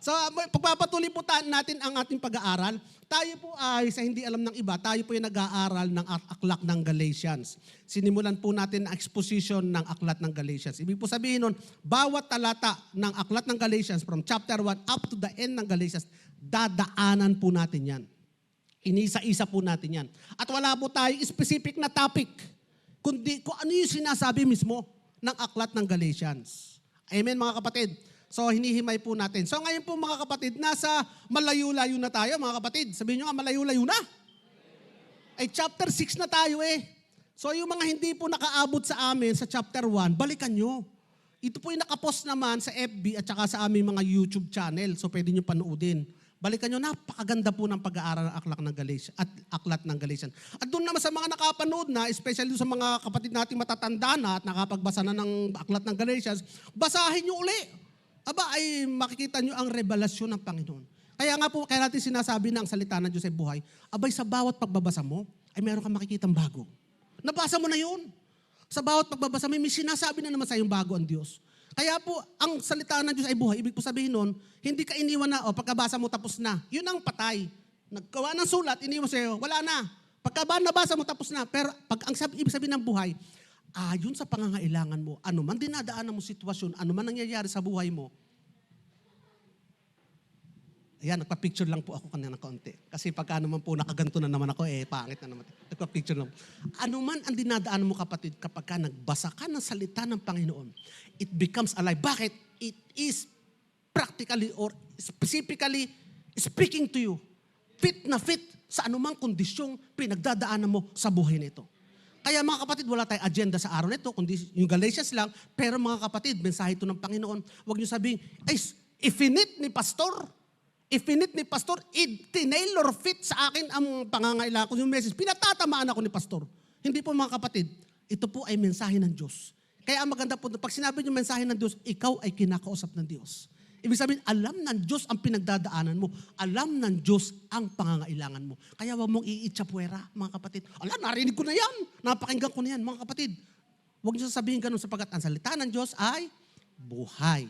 So, pagpapatuloy po natin ang ating pag-aaral. Tayo po ay, sa hindi alam ng iba, tayo po ay nag-aaral ng aklat ng Galatians. Sinimulan po natin ang exposition ng aklat ng Galatians. Ibig po sabihin nun, bawat talata ng aklat ng Galatians from chapter 1 up to the end ng Galatians, dadaanan po natin yan. Inisa-isa po natin yan. At wala po tayong specific na topic, kundi kung ano yung sinasabi mismo ng aklat ng Galatians. Amen mga kapatid? So, hinihimay po natin. So, ngayon po mga kapatid, nasa malayo-layo na tayo mga kapatid. Sabihin nyo nga, malayo-layo na. Ay, chapter 6 na tayo eh. So, yung mga hindi po nakaabot sa amin sa chapter 1, balikan nyo. Ito po yung nakapost naman sa FB at saka sa aming mga YouTube channel. So, pwede nyo panoodin. Balikan nyo, napakaganda po ng pag-aaral ng aklat ng Galatians aklat ng Galatians. At doon naman sa mga nakapanood na, especially sa mga kapatid nating matatanda na at nakapagbasa na ng aklat ng Galatians, basahin nyo uli. Aba ay makikita nyo ang revelasyon ng Panginoon. Kaya nga po, kaya natin sinasabi na ang salita ng Diyos ay buhay, abay sa bawat pagbabasa mo, ay meron kang makikitang bago. Nabasa mo na yun. Sa bawat pagbabasa mo, may sinasabi na naman sa yung bago ang Diyos. Kaya po, ang salita ng Diyos ay buhay. Ibig po sabihin nun, hindi ka iniwan na, pagkabasa mo tapos na. Yun ang patay. Nagkawa ng sulat, iniwan sa'yo, wala na. Nabasa mo tapos na. Pero pag ang ibig sabihin ng buhay, ayon sa pangangailangan mo, ano man dinadaanan mo sitwasyon, ano man nangyayari sa buhay mo. Ayan, nagpa-picture lang po ako kanina ng konti. Kasi pagka naman po nakaganto na naman ako, pangit na naman. Nagpa-picture lang. Ano man ang dinadaanan mo kapatid, kapag ka nagbasa ka ng salita ng Panginoon, it becomes alive. Bakit? It is practically or specifically speaking to you. Fit na fit sa anumang kondisyong pinagdadaanan mo sa buhay nito. Kaya mga kapatid, wala tayong agenda sa araw nito, kundi yung Galatians lang. Pero mga kapatid, mensahe ito ng Panginoon. Huwag niyo sabihin, ifinit ni Pastor, itinailor fit sa akin ang pangangailangan ko yung message. Pinatatamaan ako ni Pastor. Hindi po mga kapatid, ito po ay mensahe ng Diyos. Kaya ang maganda po, pag sinabi niyo mensahe ng Diyos, ikaw ay kinakausap ng Diyos. Ibig sabihin, alam ng Diyos ang pinagdadaanan mo. Alam ng Diyos ang pangangailangan mo. Kaya huwag mong iitsapuera, mga kapatid. Narinig ko na yan. Napakinggan ko na yan, mga kapatid. Huwag niyo sasabihin ganun sapagat ang salita ng Diyos ay buhay.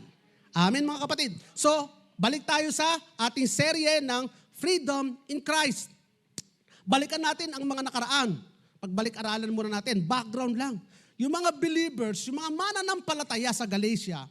Amen, mga kapatid. So, balik tayo sa ating serye ng Freedom in Christ. Balikan natin ang mga nakaraan. Pagbalik-aralan muna natin, background lang. Yung mga believers, yung mga mananampalataya sa Galatia,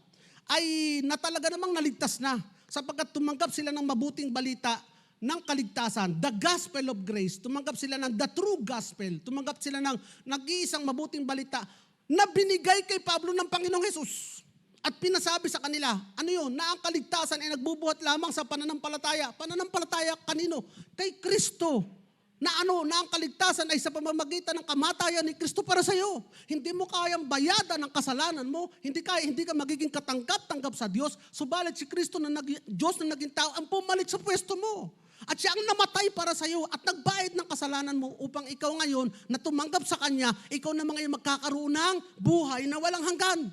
ay talaga namang naligtas na sapagkat tumanggap sila ng mabuting balita ng kaligtasan, the gospel of grace. Tumanggap sila ng the true gospel. Tumanggap sila ng nag-iisang mabuting balita na binigay kay Pablo ng Panginoong Jesus. At pinasabi sa kanila, ano yun? Na ang kaligtasan ay nagbubuhat lamang sa pananampalataya. Pananampalataya kanino? Kay Kristo. Na ang kaligtasan ay sa pamamagitan ng kamatayan ni Kristo para sa iyo. Hindi mo kayang bayadan ang kasalanan mo, hindi ka magiging katanggap-tanggap sa Diyos, subalit si Kristo na Diyos na naging tao ang pumalit sa pwesto mo. At siya ang namatay para sa iyo at nagbayad ng kasalanan mo upang ikaw ngayon na tumanggap sa Kanya, ikaw na mga magkakaroon ng buhay na walang hanggan.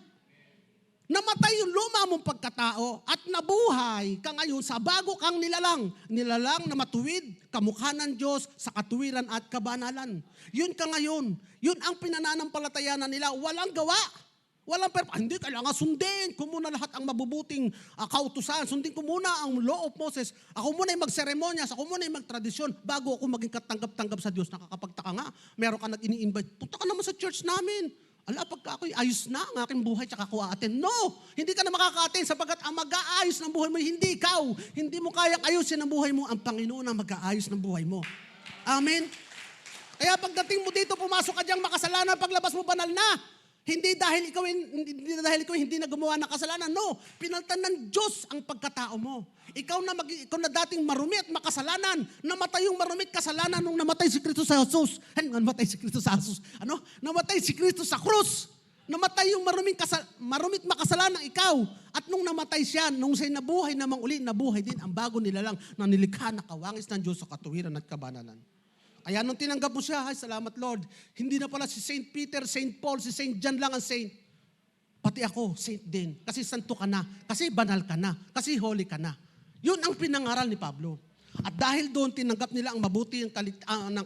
Namatay yung luma mong pagkatao at nabuhay ka ngayon sa bago kang nilalang. Nilalang na matuwid, kamukha ng Diyos sa katuwiran at kabanalan. Yun ka ngayon. Yun ang pinananampalatayanan nila. Walang gawa. Hindi kailangan sundin ko muna lahat ang mabubuting kautusan. Sundin ko muna ang law of Moses. Ako muna yung magseremonyas. Ako muna yung magtradisyon bago ako maging katanggap-tanggap sa Diyos. Nakakapagtaka nga. Meron ka nag-ini-invite. Punta ka naman sa church namin. Pagka ako'y ayos na ang aking buhay, tsaka ako aaten. No! Hindi ka na makaka-attend sapagkat ang mag-aayos ng buhay mo, hindi ikaw. Hindi mo kayang ayusin ang buhay mo, ang Panginoon ang mag-aayos ng buhay mo. Amen? Kaya pagdating mo dito, pumasok ka diyang makasalanan, paglabas mo banal na. Hindi dahil ikaw hindi na gumawa ng kasalanan. No, pinaltan ng Diyos ang pagkatao mo. Ikaw na dating marumi at makasalanan. Namatay yung marumi at kasalanan nung namatay si Kristo sa Jesus. Namatay si Kristo sa Jesus. Namatay si Kristo sa krus. Namatay yung marumi at makasalanan ikaw. At nung namatay siya, nung siya'y nabuhay namang uli, nabuhay din ang bago nilalang na nilikha na kawangis ng Diyos sa katuwiran at kabanalan. Kaya nung tinanggap mo siya, ay salamat Lord, hindi na pala si St. Peter, St. Paul, si St. John lang ang saint. Pati ako, saint din. Kasi santo ka na, kasi banal ka na, kasi holy ka na. Yun ang pinangaral ni Pablo. At dahil doon tinanggap nila ang mabuti ng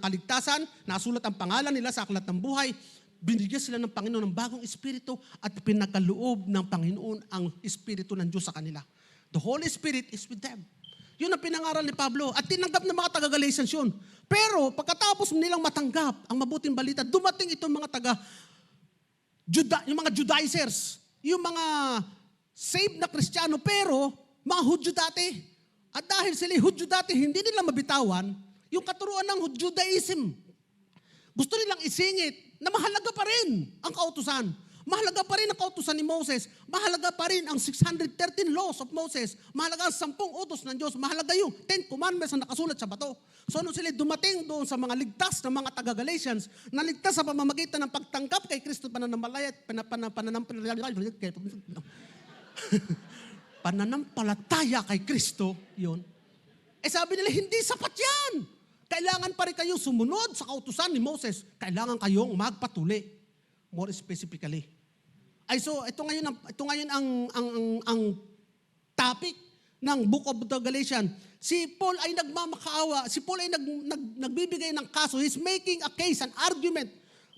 kaligtasan, nasulat ang pangalan nila sa aklat ng buhay, binigyan sila ng Panginoon ng bagong espiritu at pinagkaloob ng Panginoon ang espiritu ng Diyos sa kanila. The Holy Spirit is with them. Yun ang pinangaral ni Pablo. At tinanggap ng mga taga-Galatians yun. Pero pagkatapos nilang matanggap ang mabuting balita, dumating itong mga yung mga Judaizers, yung mga saved na Kristiyano, pero mga Hudyo dati. At dahil sila Hudyo dati, hindi nila mabitawan yung katuruan ng Judaism. Gusto nilang isingit na mahalaga pa rin ang kautusan. Mahalaga pa rin ang kautusan ni Moses. Mahalaga pa rin ang 613 laws of Moses. Mahalaga ang 10 utos ng Diyos. Mahalaga yung 10 commandments na nakasulat sa bato. So nung sila dumating doon sa mga ligtas ng mga taga-Galatians, na ligtas sa pamamagitan ng pagtangkap kay Kristo, pananampalataya kay Kristo, yun. Sabi nila, hindi sapat yan. Kailangan pa rin kayong sumunod sa kautusan ni Moses. Kailangan kayong magpatuli. More specifically. So ito ngayon ang topic ng Book of the Galatians. Si Paul ay nagmamakaawa. Si Paul ay nagbibigay ng kaso. He's making a case, an argument,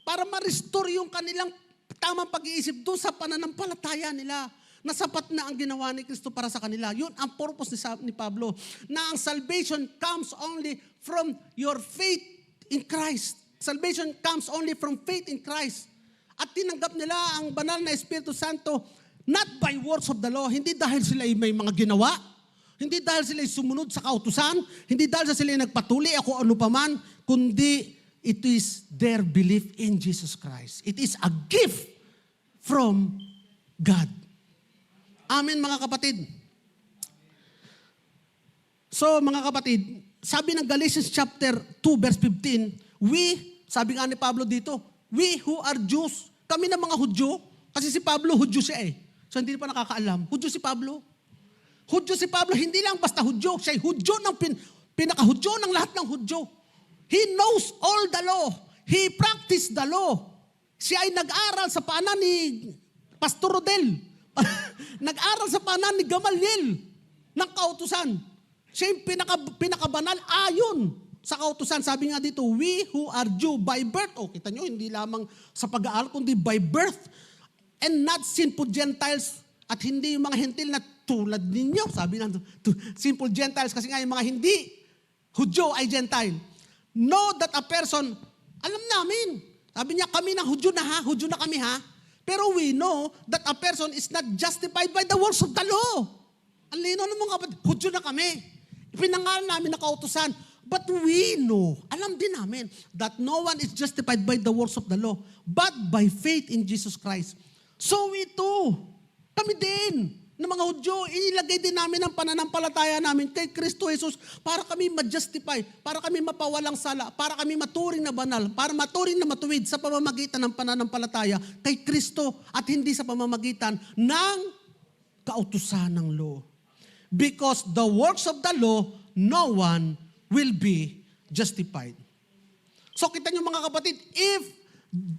para ma-restore yung kanilang tamang pag-iisip doon sa pananampalataya nila, na sapat na ang ginawa ni Kristo para sa kanila. Yun ang purpose ni Pablo, na ang salvation comes only from your faith in Christ. Salvation comes only from faith in Christ. At tinanggap nila ang banal na Espiritu Santo not by works of the law, hindi dahil sila may mga ginawa, hindi dahil sila sumunod sa kautusan, hindi dahil sila nagpatuli ako ano paman, kundi it is their belief in Jesus Christ. It is a gift from God. Amen, mga kapatid. So, mga kapatid, sabi ng Galatians chapter 2 verse 15, sabi nga ni Pablo dito, we who are Jews, kami na mga Hudyo, kasi si Pablo, Hudyo siya eh. So hindi pa nakakaalam. Hudyo si Pablo. Hudyo si Pablo, hindi lang basta Hudyo, siya ay Hudyo ng pinaka-Hudyo ng lahat ng Hudyo. He knows all the law. He practiced the law. Siya ay nag-aral sa paanan ni Pastor Rodel. Nag-aral sa paanan ni Gamaliel ng kautusan. Siya yung pinakabanal ayon sa kautusan. Sabi nga dito, we who are Jew by birth. Kita nyo, hindi lamang sa pag-aaral, kundi by birth. And not sinful Gentiles. At hindi yung mga hentil na tulad ninyo. Sabi nga, simple Gentiles. Kasi nga yung mga hindi Hudyo ay Gentile. Know that a person, alam namin. Sabi niya, kami na Hudyo na ha. Hudyo na kami ha. Pero we know that a person is not justified by the works of the law. Ang lino ng mga kapatid, Hudyo na kami. Ipinangalan namin na kautusan. But we know, alam din namin, that no one is justified by the works of the law, but by faith in Jesus Christ. So we too, kami din, na mga Hudyo, inilagay din namin ang pananampalataya namin kay Kristo Jesus para kami ma-justify, para kami mapawalang sala, para kami maturing na banal, para maturing na matuwid sa pamamagitan ng pananampalataya kay Kristo at hindi sa pamamagitan ng kautusan ng law. Because the works of the law, no one will be justified. So kita niyo mga kapatid, if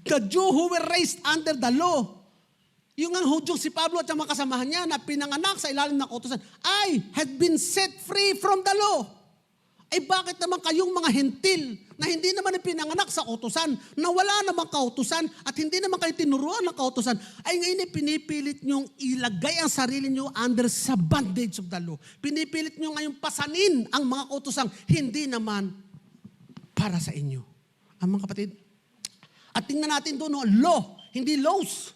the Jew who were raised under the law, yung ang Hudyong si Pablo at yung mga kasamahan niya na pinanganak sa ilalim ng kautusan, I had been set free from the law. Ay bakit naman kayong mga hentil na hindi naman pinanganak sa kautusan, na wala namang kautusan at hindi naman kayo tinuruan ng kautusan, ay ngayon pinipilit niyong ilagay ang sarili niyo under sa bondage of the law. Pinipilit niyo ngayon pasanin ang mga kautusang hindi naman para sa inyo. Ang mga kapatid. At tingnan natin doon, no, law, hindi laws.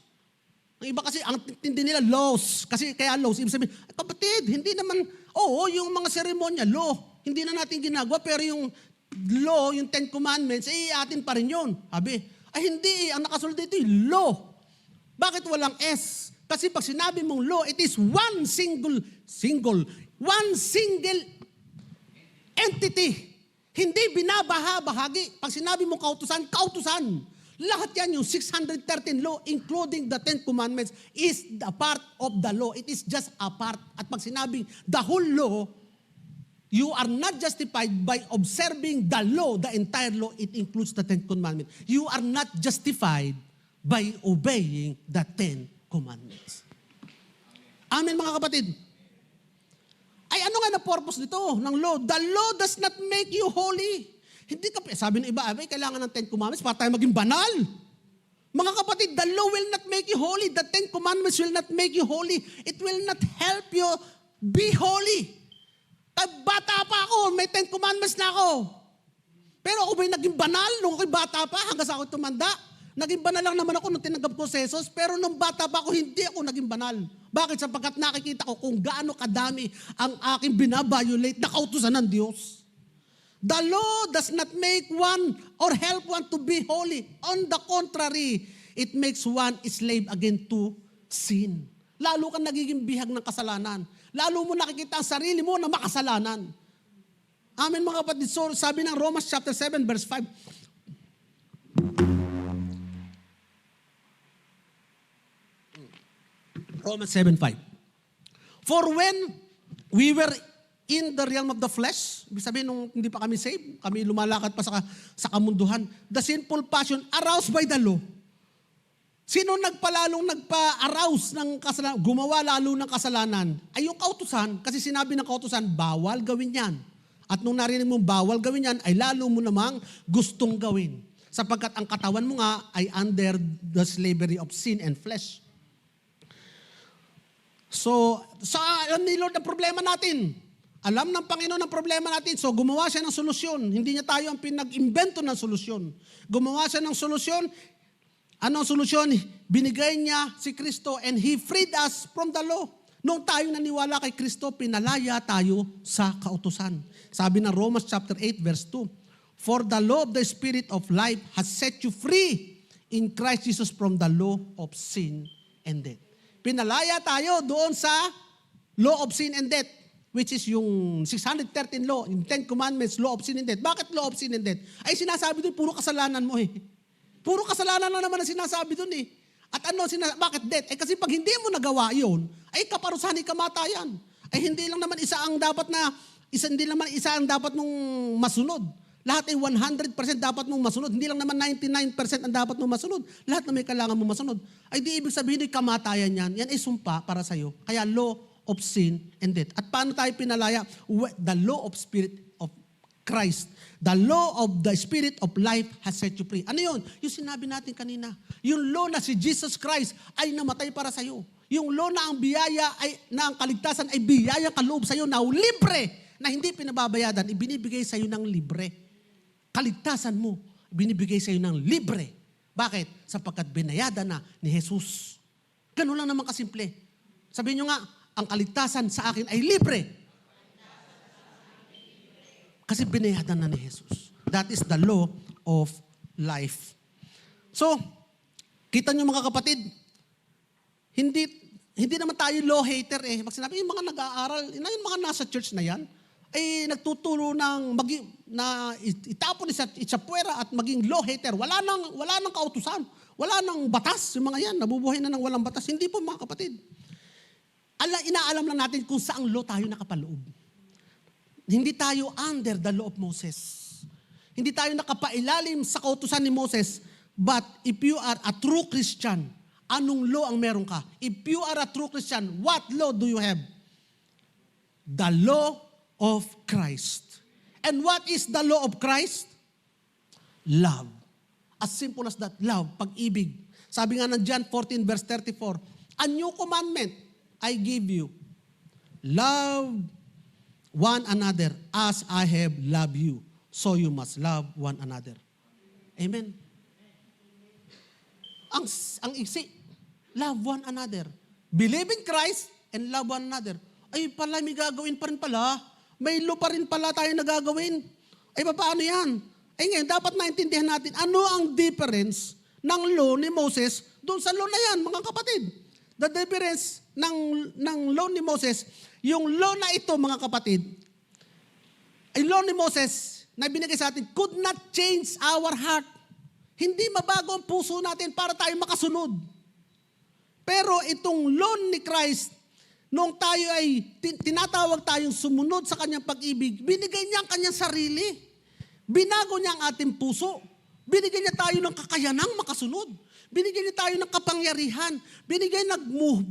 Ang iba kasi, ang tindi nila laws. Kasi kaya laws, ibig sabihin, kapatid, hindi naman, yung mga seremonya, law. Hindi na natin ginagawa, pero yung law, yung 10 Commandments, atin pa rin yun. Sabi, hindi, ang nakasulat dito yung law. Bakit walang S? Kasi pag sinabi mong law, it is one single entity. Hindi binabaha-bahagi. Pag sinabi mong kautusan, kautusan. Lahat yan, yung 613 law, including the 10 Commandments, is a part of the law. It is just a part. At pag sinabing the whole law, you are not justified by observing the law, the entire law. It includes the 10 Commandments. You are not justified by obeying the 10 Commandments. Amen, mga kapatid. Ay, ano nga na purpose nito ng law? The law does not make you holy. Hindi ka, sabi ng iba, kailangan ng 10 Commandments para tayo maging banal. Mga kapatid, the law will not make you holy. The 10 Commandments will not make you holy. It will not help you be holy. Bata pa ako, may 10 commandments na ako. Pero ako ba'y naging banal nung ako'y bata pa hanggang sa ako tumanda? Naging banal lang naman ako nung tinanggap ko si Jesus, pero nung bata pa ako, hindi ako naging banal. Bakit? Sapagkat nakikita ko kung gaano kadami ang aking binabiolate na kautusan ng Diyos. The law does not make one or help one to be holy. On the contrary, it makes one slave again to sin. Lalo kang nagiging bihag ng kasalanan. Lalo mo nakikita ang sarili mo na makasalanan. Amen mga kapatid. So, sabi ng Romans chapter 7 verse 5. Romans 7:5. For when we were in the realm of the flesh, ibig sabihin nung hindi pa kami saved, kami lumalakad pa sa kamunduhan, the sinful passion aroused by the law. Sino nagpa-arouse ng kasalanan, gumawa lalo ng kasalanan? Ay yung kautusan, kasi sinabi ng kautusan, bawal gawin yan. At nung narinig mong bawal gawin yan, ay lalo mo namang gustong gawin. Sapagkat ang katawan mo nga ay under the slavery of sin and flesh. So, alam ni Lord ang problema natin. Alam ng Panginoon ang problema natin. So, gumawa siya ng solusyon. Hindi niya tayo ang pinag-imbento ng solusyon. Gumawa siya ng solusyon. Ano ang solusyon? Binigay niya si Kristo and He freed us from the law. Nung tayo naniwala kay Kristo, pinalaya tayo sa kautusan. Sabi ng Romans chapter 8 verse 2, for the law of the Spirit of life has set you free in Christ Jesus from the law of sin and death. Pinalaya tayo doon sa law of sin and death, which is yung 613 law, yung 10 commandments, law of sin and death. Bakit law of sin and death? Ay sinasabi doon, puro kasalanan mo eh. Puro kasalanan na naman ang sinasabi doon eh. At bakit death? Eh kasi pag hindi mo nagawa yun, ay kaparusahan ni kamatayan. Ay hindi lang naman isa ang dapat mong masunod. Lahat ay 100% dapat mong masunod. Hindi lang naman 99% ang dapat mong masunod. Lahat na may kailangan mong masunod. Ay di ibig sabihin ay kamatayan yan. Yan ay sumpa para sa'yo. Kaya law of sin and death. At paano tayo pinalaya? The law of Spirit of Christ. The law of the Spirit of life has set you free. Ano yun? Yung sinabi natin kanina. Yung law na si Jesus Christ ay namatay para sa'yo. Yung law na ang biyaya na ang kaligtasan ay biyaya kaloob sa'yo na libre, na hindi pinababayadan, ibinibigay sa'yo ng libre. Kaligtasan mo, binibigay sa iyo ng libre. Bakit? Sapagkat binayadan na ni Jesus. Ganun lang naman kasimple. Sabihin nyo nga, ang kaligtasan sa akin ay libre. Kasi binayadan na ni Jesus. That is the law of life. So, kita nyo mga kapatid, hindi naman tayo law hater eh. Pag sinabi, yung mga nag-aaral, yung mga nasa church na yan, ay nagtuturo na itapon sa puwera at maging law hater. Wala nang kautusan. Wala nang batas. Yung mga yan, nabubuhay na ng walang batas. Hindi po mga kapatid. Inaalam lang natin kung saang law tayo nakapaloob. Hindi tayo under the law of Moses. Hindi tayo nakapailalim sa kautusan ni Moses. But if you are a true Christian, anong law ang meron ka? If you are a true Christian, what law do you have? The law of Christ. And what is the law of Christ? Love. As simple as that. Love, pag-ibig. Sabi nga ng John 14 verse 34, a new commandment I give you. Love one another as I have loved you. So you must love one another. Amen. Ang iksi, love one another. Believe in Christ and love one another. Ay pala, may gagawin pa rin pala. May law pa rin pala tayo nagagawin. Ay, paano yan? Ay ngayon, dapat maintindihan natin, ano ang difference ng law ni Moses doon sa law na yan, mga kapatid? The difference ng law ni Moses, yung law na ito, mga kapatid, ay law ni Moses na binigay sa atin, could not change our heart. Hindi mabago ang puso natin para tayo makasunod. Pero itong law ni Christ, noong tayo ay tinatawag tayong sumunod sa kanyang pag-ibig, binigay niya ang kanyang sarili. Binago niya ang ating puso. Binigay niya tayo ng kakayanang makasunod. Binigay niya tayo ng kapangyarihan. Binigay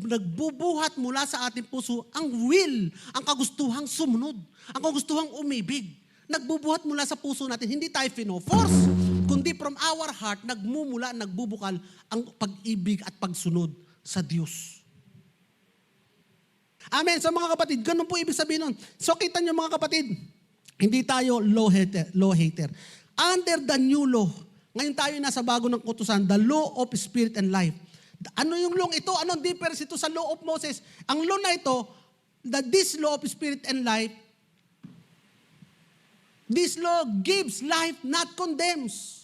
nagbubuhat mula sa ating puso ang will, ang kagustuhang sumunod, ang kagustuhang umibig. Nagbubuhat mula sa puso natin. Hindi tayo fino-force, kundi from our heart, nagbubukal ang pag-ibig at pagsunod sa Diyos. Amen. So mga kapatid, ganun po ibig sabihin nun. So kita nyo mga kapatid, hindi tayo law hater. Under the new law, ngayon tayo nasa bago ng utusan, the law of spirit and life. Ano yung law ito? Anong difference ito sa law of Moses? Ang law na ito, this law of spirit and life, this law gives life, not condemns.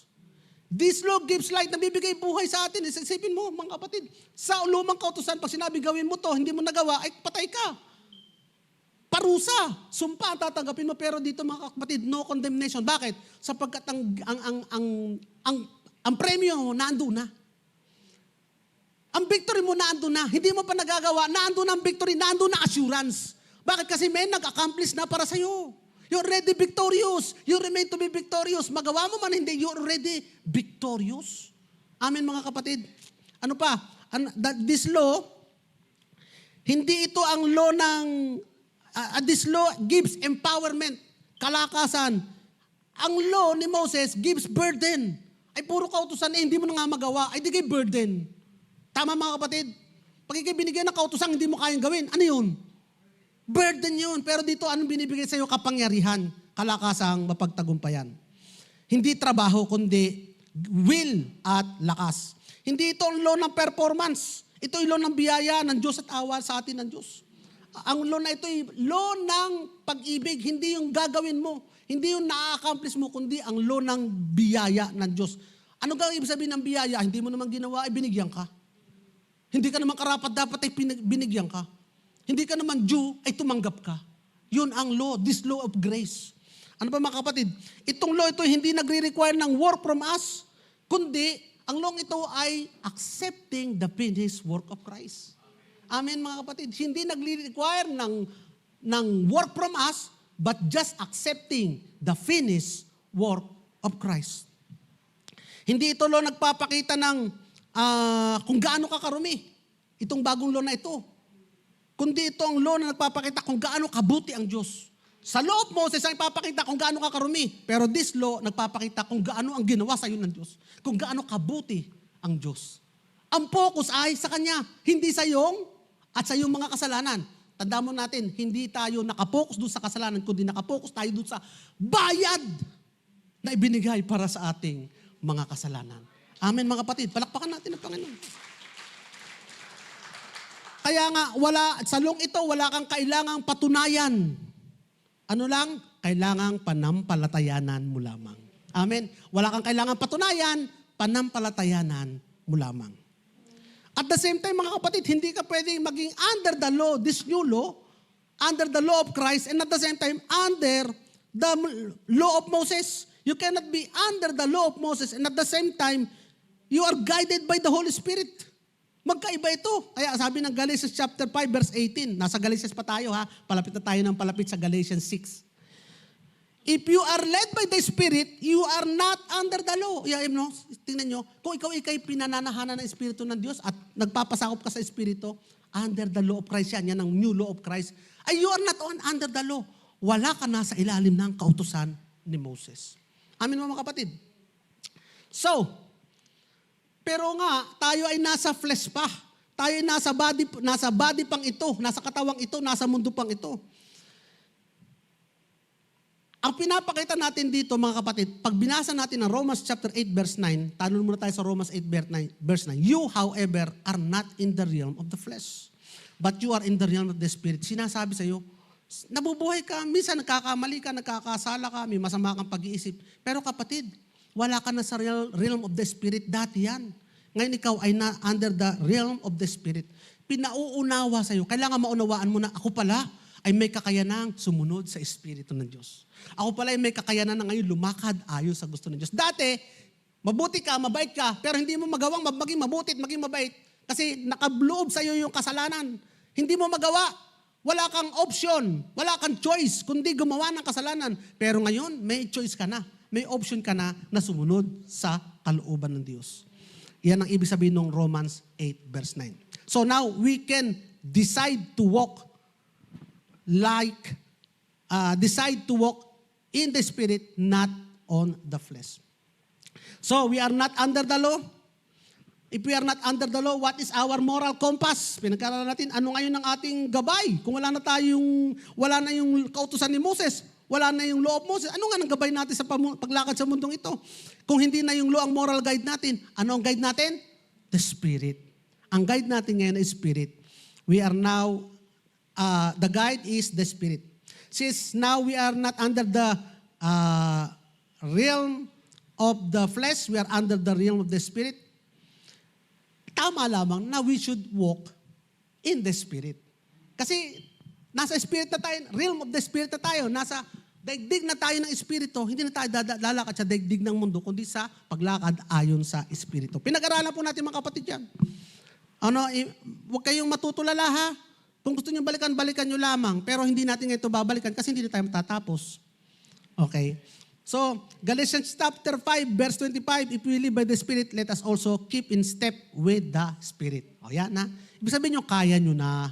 This law gives life, nabibigay buhay sa atin. Isipin mo, mga kapatid, sa lumang kautusan, pag sinabi gawin mo to, hindi mo nagawa, ay patay ka. Parusa, sumpa ang tatanggapin mo, pero dito mga kapatid, no condemnation. Bakit? Sapagkat ang premyo mo, naandun na. Ang victory mo, naandun na. Hindi mo pa nagagawa, naandun na ang victory, naandun na assurance. Bakit? Kasi may nag-accomplish na para sa'yo. You're already victorious. You remain to be victorious. Magawa mo man hindi, you're already victorious. Amen mga kapatid. Ano pa? This law, hindi ito ang law ng, this law gives empowerment, kalakasan. Ang law ni Moses gives burden. Ay puro kautusan hindi mo na nga magawa, ay di kay burden. Tama mga kapatid? Pag ikay binigyan ng kautusan, hindi mo kayang gawin. Ano yun? Burden yun. Pero dito, anong binibigay sa iyo? Kapangyarihan, kalakasang mapagtagumpayan. Hindi trabaho, kundi will at lakas. Hindi ito ang law ng performance. Ito yung law ng biyaya ng Diyos at awa sa atin ng Diyos. Ang law na ito ay law ng pag-ibig, hindi yung gagawin mo. Hindi yung na-accomplish mo, kundi ang law ng biyaya ng Diyos. Ano ga ibig sabihin ng biyaya? Hindi mo naman ginawa, ay binigyan ka. Hindi ka naman karapat, dapat ay binigyan ka. Hindi ka naman due, ay tumanggap ka. Yun ang law, this law of grace. Ano pa mga kapatid? Itong law ito hindi nagre-require ng work from us, kundi ang law ito ay accepting the finished work of Christ. Amen mga kapatid. Hindi nagre-require ng work from us, but just accepting the finished work of Christ. Hindi ito law nagpapakita ng kung gaano ka karumi. Itong bagong law na ito. Kundi ito ang law na nagpapakita kung gaano kabuti ang Diyos. Sa law of Moses ang ipapakita kung gaano ka karumi. Pero this law nagpapakita kung gaano ang ginawa sa iyo ng Diyos. Kung gaano kabuti ang Diyos. Ang focus ay sa Kanya, hindi sa iyong at sa iyong mga kasalanan. Tandaan mo natin, hindi tayo nakapokus doon sa kasalanan, kundi nakapokus tayo doon sa bayad na ibinigay para sa ating mga kasalanan. Amen mga kapatid, palakpakan natin ang Panginoon. Kaya nga, sa law ito, wala kang kailangang patunayan. Ano lang? Kailangang panampalatayanan mo lamang. Amen? Wala kang kailangang patunayan, panampalatayanan mo lamang. At the same time, mga kapatid, hindi ka pwedeng maging under the law, this new law, under the law of Christ, and at the same time, under the law of Moses. You cannot be under the law of Moses, and at the same time, you are guided by the Holy Spirit. Magkaiba ito. Kaya sabi ng Galatians chapter 5 verse 18, nasa Galatians pa tayo ha, palapit na tayo ng palapit sa Galatians 6. If you are led by the Spirit, you are not under the law. Tingnan nyo, kung ikaw ikay pinananahanan ng Espiritu ng Diyos at nagpapasakop ka sa Espiritu, under the law of Christ yan ang new law of Christ, ay you are not under the law. Wala ka na sa ilalim ng kautusan ni Moses. Amin mga kapatid. So, pero nga, tayo ay nasa flesh pa. Tayo ay nasa body pang ito, nasa katawang ito, nasa mundo pang ito. Ang pinapakita natin dito, mga kapatid, pag binasa natin ang Romans chapter 8 verse 9, tanong muna tayo sa Romans 8 verse 9. You, however, are not in the realm of the flesh, but you are in the realm of the Spirit. Sinasabi sa iyo, nabubuhay ka, minsan nagkakamali ka, nagkakasala ka, may masama kang pag-iisip. Pero kapatid, wala ka na sa realm of the Spirit, dati yan. Ngayon ikaw ay na under the realm of the Spirit. Pinauunawa sa iyo. Kailangan maunawaan mo na ako pala ay may kakayanang sumunod sa Espiritu ng Diyos. Ako pala ay may kakayanan na ngayon lumakad ayon sa gusto ng Diyos. Dati, mabuti ka, mabait ka, pero hindi mo magawang maging mabuti at maging mabait kasi nakabloob sa iyo yung kasalanan. Hindi mo magawa. Wala kang option. Wala kang choice kundi gumawa ng kasalanan. Pero ngayon, may choice ka na. May option ka na sumunod sa kalooban ng Diyos. Yan ang ibig sabihin ng Romans 8 verse 9. So now, we can decide to walk in the Spirit, not on the flesh. So, we are not under the law. If we are not under the law, what is our moral compass? Pinagkaralan natin, ano ngayon ang ating gabay? Kung wala na yung kautusan ni Moses, wala na yung law of Moses, ano nga ang gabay natin sa paglakad sa mundong ito? Kung hindi na yung law ang moral guide natin, ano ang guide natin? The Spirit. Ang guide natin ngayon ay Spirit. We are now, the guide is the Spirit. Since now we are not under the realm of the flesh, we are under the realm of the Spirit, tama lamang na we should walk in the Spirit. Kasi nasa Spirit na tayo, realm of the Spirit na tayo, nasa daigdig na tayo ng Espiritu, hindi na tayo lalakad sa daigdig ng mundo, kundi sa paglakad ayon sa Espiritu. Pinag-aralan po natin mga kapatid yan. Huwag kayong matutulala ha. Kung gusto nyo balikan nyo lamang. Pero hindi natin ito babalikan kasi hindi na tayo matatapos. Okay? So, Galatians chapter 5, verse 25, if we live by the Spirit, let us also keep in step with the Spirit. O yan na. Ibig sabihin nyo, kaya nyo na.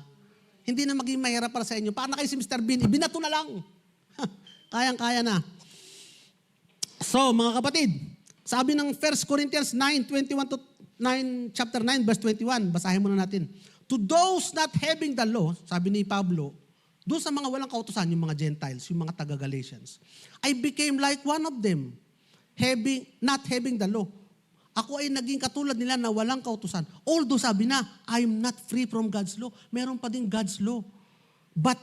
Hindi na maging mahirap para sa inyo. Paano kayo si Mr. Bean? Ibinato na lang. Kayang-kaya na. So, mga kapatid, sabi ng 1 Corinthians chapter 9, verse 21, basahin muna natin. To those not having the law, sabi ni Pablo, doon sa mga walang kautusan, yung mga Gentiles, yung mga taga-Galatians, I became like one of them, not having the law. Ako ay naging katulad nila na walang kautusan. Although sabi na, I am not free from God's law. Meron pa din God's law. But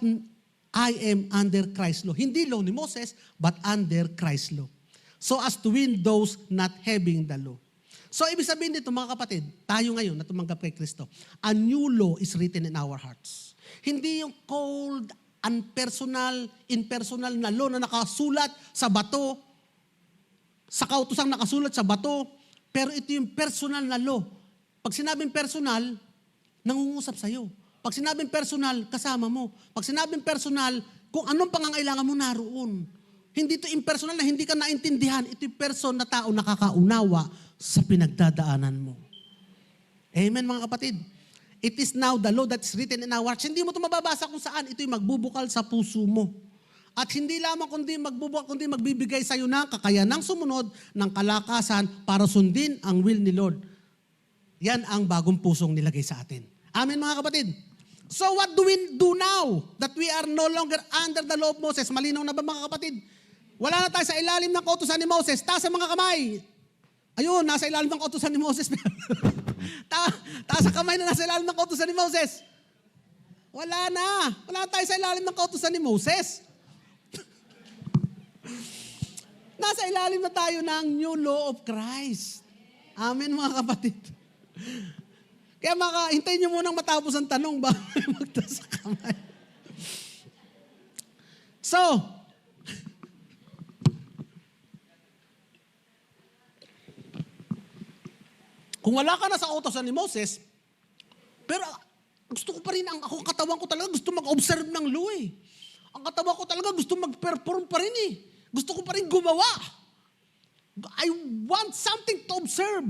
I am under Christ's law. Hindi law ni Moses, but under Christ's law. So as to win those not having the law. So, ibig sabihin dito, mga kapatid, tayo ngayon na tumanggap kay Kristo, a new law is written in our hearts. Hindi yung cold, impersonal na law na nakasulat sa bato, sa kautusang nakasulat sa bato, pero ito yung personal na law. Pag sinabing personal, nangungusap sa'yo. Pag sinabing personal, kasama mo. Pag sinabing personal, kung anong pangangailangan mo naroon. Hindi ito impersonal na hindi ka naintindihan. Ito yung person na tao nakakaunawa sa pinagdadaanan mo. Amen, mga kapatid. It is now the law that is written in our hearts. Hindi mo ito mababasa kung saan. Ito yung magbubukal sa puso mo. At hindi lamang kundi magbibigay sa iyo ng kakayanang sumunod ng kalakasan para sundin ang will ni Lord. Yan ang bagong pusong nilagay sa atin. Amen, mga kapatid. So what do we do now that we are no longer under the law of Moses? Malinaw na ba, mga kapatid? Wala na tayo sa ilalim ng kautusan ni Moses. Taas ang mga kamay. Ayun, nasa ilalim ng kautusan ni Moses. Taas ang kamay na nasa ilalim ng kautusan ni Moses. Wala na. Wala na tayo sa ilalim ng kautusan ni Moses. Nasa ilalim na tayo ng new law of Christ. Amen, mga kapatid. Kaya hintayin nyo munang matapos ang tanong ba magtaas sa kamay. So, kung wala ka na sa utosan ni Moses, pero gusto ko pa rin, ang katawan ko talaga gusto mag-observe ng law eh. Ang katawan ko talaga gusto mag-perform pa rin eh. Gusto ko pa rin gumawa. I want something to observe.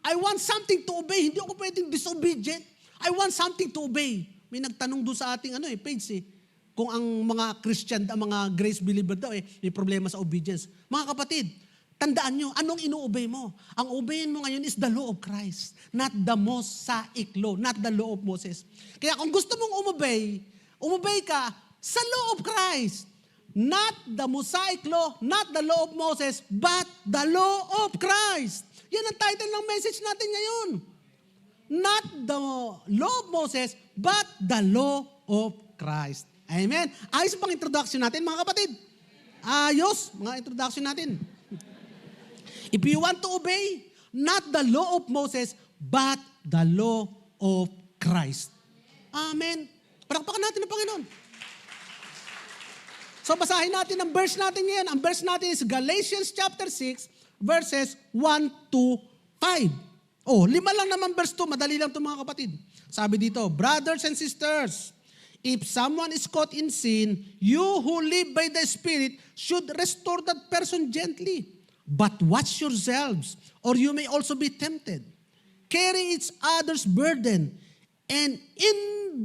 I want something to obey. Hindi ako pwedeng disobedient. I want something to obey. May nagtanong doon sa ating page eh. Kung ang mga Christian, ang mga grace believer daw may problema sa obedience. Mga kapatid, tandaan nyo, anong ino-obey mo? Ang obeyin mo ngayon is the law of Christ, not the Mosaic law, not the law of Moses. Kaya kung gusto mong umobey ka sa law of Christ, not the Mosaic law, not the law of Moses, but the law of Christ. Yan ang title ng message natin ngayon. Not the law of Moses, but the law of Christ. Amen? Ayos pang introduction natin, mga kapatid. Ayos, mga introduction natin. If you want to obey, not the law of Moses, but the law of Christ. Amen. Palakpakan natin ang Panginoon. So basahin natin ang verse natin ngayon. Ang verse natin is Galatians chapter 6, verses 1 to 5. 5 lang naman verse 2. Madali lang ito, mga kapatid. Sabi dito, brothers and sisters, if someone is caught in sin, you who live by the Spirit should restore that person gently. But watch yourselves, or you may also be tempted. Carry each other's burden, and in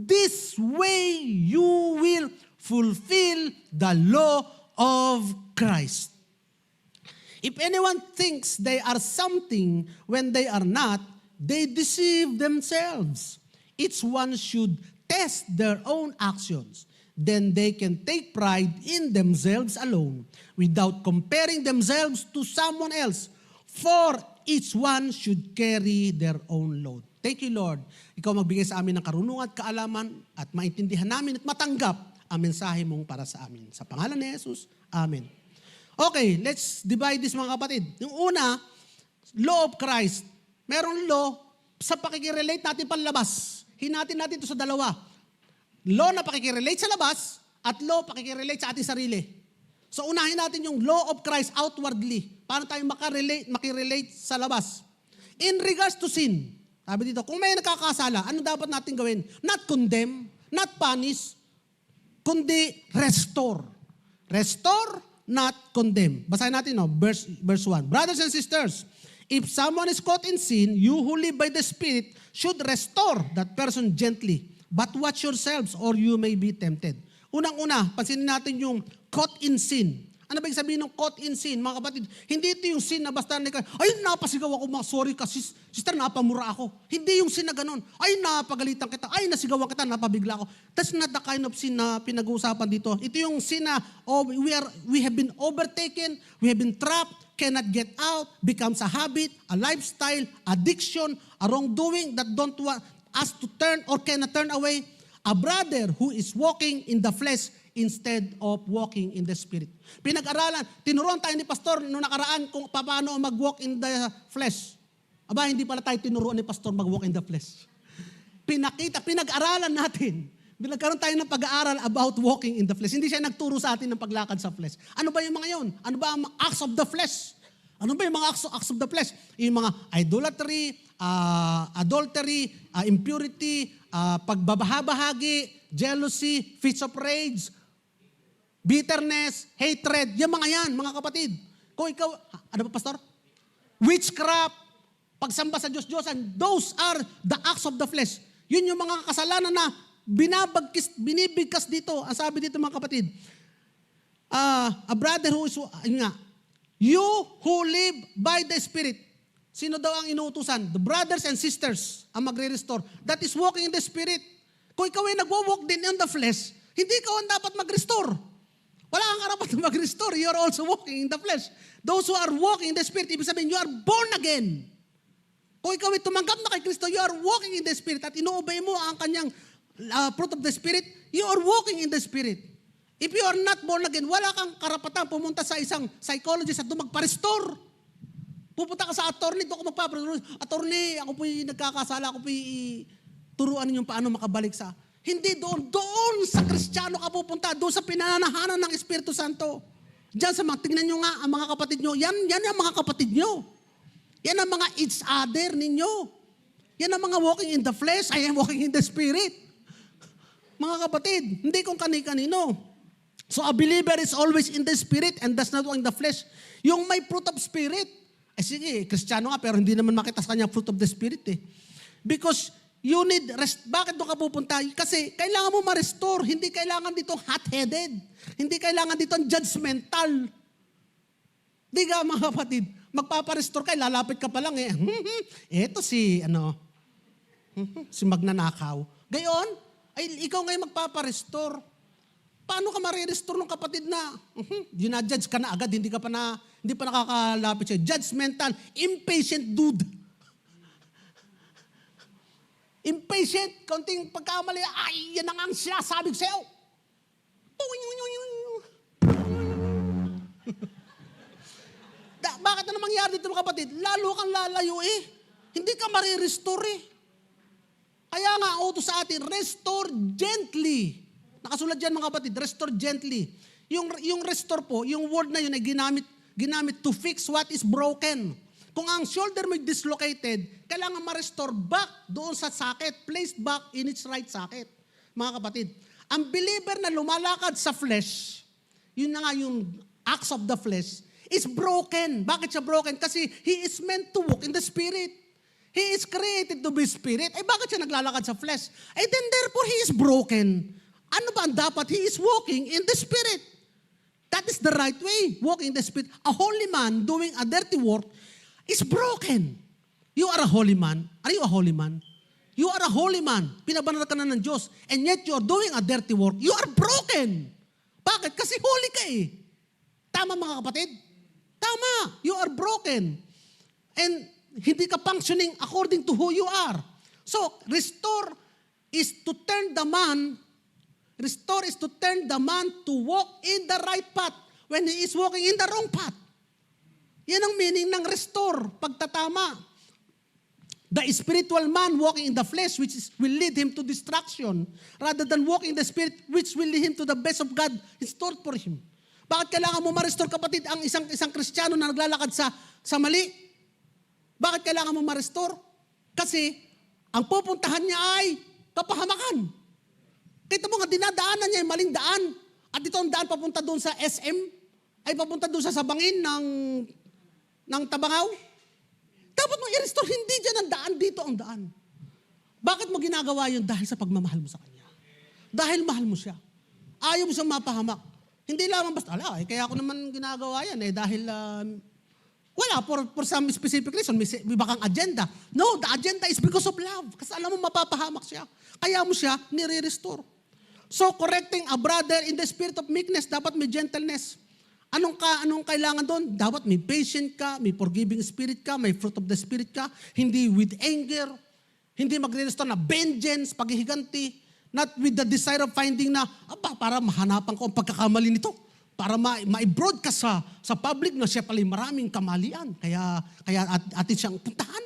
this way you will fulfill the law of Christ. If anyone thinks they are something when they are not, they deceive themselves. Each one should test their own actions. Then they can take pride in themselves alone without comparing themselves to someone else. For each one should carry their own load. Thank you, Lord. Ikaw magbigay sa amin ng karunungan at kaalaman at maintindihan namin at matanggap ang mensahe mong para sa amin. Sa pangalan ni Jesus, Amen. Okay, let's divide this mga kapatid. Yung una, law of Christ. Merong law sa pakikirelate natin panlabas. Hinatin natin ito sa dalawa. Law na pakikirelate sa labas at law pakikirelate sa ating sarili. So unahin natin yung law of Christ outwardly. Paano tayo makirelate sa labas? In regards to sin, sabi dito, kung may nakakasala, ano dapat natin gawin? Not condemn, not punish, kundi restore. Restore, not condemn. Basahin natin, verse 1. Brothers and sisters, if someone is caught in sin, you who live by the Spirit should restore that person gently. But watch yourselves or you may be tempted. Unang-una, pansinin natin yung caught in sin. Ano ba yung sabihin ng caught in sin, mga kapatid? Hindi ito yung sin na basta ay, napasigaw ako, sorry ka, sister, napamura ako. Hindi yung sin na ganun. Ay, napagalitan kita. Ay, nasigawan kita, napabigla ako. That's not the kind of sin na pinag-uusapan dito. Ito yung sin na we have been overtaken, we have been trapped, cannot get out, becomes a habit, a lifestyle, addiction, a wrongdoing that don't want us to turn or cannot turn away. A brother who is walking in the flesh instead of walking in the Spirit. Pinag-aralan, tinuruan tayo ni Pastor noong nakaraan kung paano mag-walk in the flesh. Aba, hindi pala tayo tinuruan ni Pastor mag-walk in the flesh. Pinag-aralan natin. Nagkaroon tayo ng pag-aaral about walking in the flesh. Hindi siya nagturo sa atin ng paglakad sa flesh. Ano ba yung mga yon? Ano ba ang acts of the flesh? Ano ba yung mga acts of the flesh? Yung mga idolatry, adultery, impurity, pagbabahabahagi, jealousy, fits of rage, bitterness, hatred, yung mga yan, mga kapatid. Kung ikaw, ano ba, Pastor? Witchcraft, pagsamba sa Diyos-Diyosan, those are the acts of the flesh. Yun yung mga kasalanan na binibigkas dito. Ang sabi dito, mga kapatid, a brother who is, you who live by the Spirit. Sino daw ang inuutusan? The brothers and sisters ang magre-restore. That is walking in the Spirit. Kung ikaw ay nagwo-walk din in the flesh, hindi ikaw ang dapat mag-restore. Wala kang karapat na mag-restore. You are also walking in the flesh. Those who are walking in the Spirit, ibig sabihin, you are born again. Kung ikaw ay tumanggap na kay Kristo, you are walking in the Spirit at inuobey mo ang kanyang fruit of the Spirit, you are walking in the Spirit. If you are not born again, wala kang karapatan pumunta sa isang psychologist at doon magpa-restore. Pupunta ka sa attorney, doon ka magpa-restore. Attorney, ako po'y nagkakasala, ako po'y turuan ninyo paano makabalik sa... Hindi doon. Doon sa Kristiyano ka pupunta. Doon sa pinananahanan ng Espiritu Santo. Diyan sa mga, tingnan nyo nga ang mga kapatid nyo. Yan ang mga kapatid nyo. Yan ang mga each other ninyo. Yan ang mga walking in the flesh. I am walking in the Spirit. Mga kapatid, hindi kung kani-kanino. So a believer is always in the Spirit and does not walk in the flesh. Yung may fruit of Spirit. Sige, Kristiyano nga pero hindi naman makita sa kanya fruit of the Spirit eh. Because you need rest. Bakit doon ka pupunta? Kasi kailangan mo ma-restore. Hindi kailangan dito hot-headed. Hindi kailangan dito judgmental. Di ka mga kapatid, magpaparestore ka, lalapit ka pa lang eh. Eto si magnanakaw. Gayon, ay ikaw ngayon magpaparestore. Paano ka ma-restore ng kapatid na ginadjudge ka na agad, hindi pa nakakalapit siya. Judgmental, impatient dude. Impatient, konting pagkamali, ay, yan ang sinasabi ko sa'yo. Bakit na mangyari dito mga kapatid? Lalo kang lalayo eh. Hindi ka marirestore eh. Kaya nga, utos sa atin, restore gently. Nakasulat dyan mga kapatid, restore gently. Yung restore po, yung word na yun ay ginamit to fix what is broken. Kung ang shoulder mo dislocated, kailangan ma-restore back doon sa socket, placed back in its right socket. Mga kapatid, ang believer na lumalakad sa flesh, yun na nga yung acts of the flesh, is broken. Bakit siya broken? Kasi he is meant to walk in the Spirit. He is created to be Spirit. Eh bakit siya naglalakad sa flesh? Eh then therefore he is broken. Ano ba ang dapat? He is walking in the Spirit. That is the right way, walking in the Spirit. A holy man doing a dirty work is broken. You are a holy man. Are you a holy man? You are a holy man. Pinabanal ka na ng Diyos. And yet you are doing a dirty work. You are broken. Bakit? Kasi holy ka eh. Tama mga kapatid? Tama. You are broken. And hindi ka functioning according to who you are. So, restore is to turn the man to walk in the right path when he is walking in the wrong path. Yan ang meaning ng restore, pagtatama. The spiritual man walking in the flesh will lead him to destruction rather than walking in the spirit which will lead him to the best of God in store for him. Bakit kailangan mo ma-restore, kapatid, ang isang Kristiyano na naglalakad sa mali? Bakit kailangan mo ma-restore? Kasi ang pupuntahan niya ay kapahamakan. Kita mo nga, dinadaanan niya yung maling daan. At ito ang daan papunta doon sa SM, ay papunta doon sa Sabangin ng Tabangaw. Dapat mo i-restore, hindi dyan ang daan, dito ang daan. Bakit mo ginagawa yun? Dahil sa pagmamahal mo sa Kanya. Dahil mahal mo siya. Ayaw mo siyang mapahamak. Hindi lamang basta, kaya ako naman ginagawa yan dahil wala, for some specific reason, may bakang agenda. No, the agenda is because of love. Kasi alam mo, mapapahamak siya. Kaya mo siya nire-restore. So, correcting a brother in the spirit of meekness, dapat may gentleness. Anong kailangan doon? Dapat may patient ka, may forgiving spirit ka, may fruit of the spirit ka, hindi with anger, hindi magre-restore na vengeance, paghihiganti, not with the desire of finding na, para mahanapan ko ang pagkakamali nito, para ma-broadcast sa public na siya pala maraming kamalian, kaya atin siyang puntahan.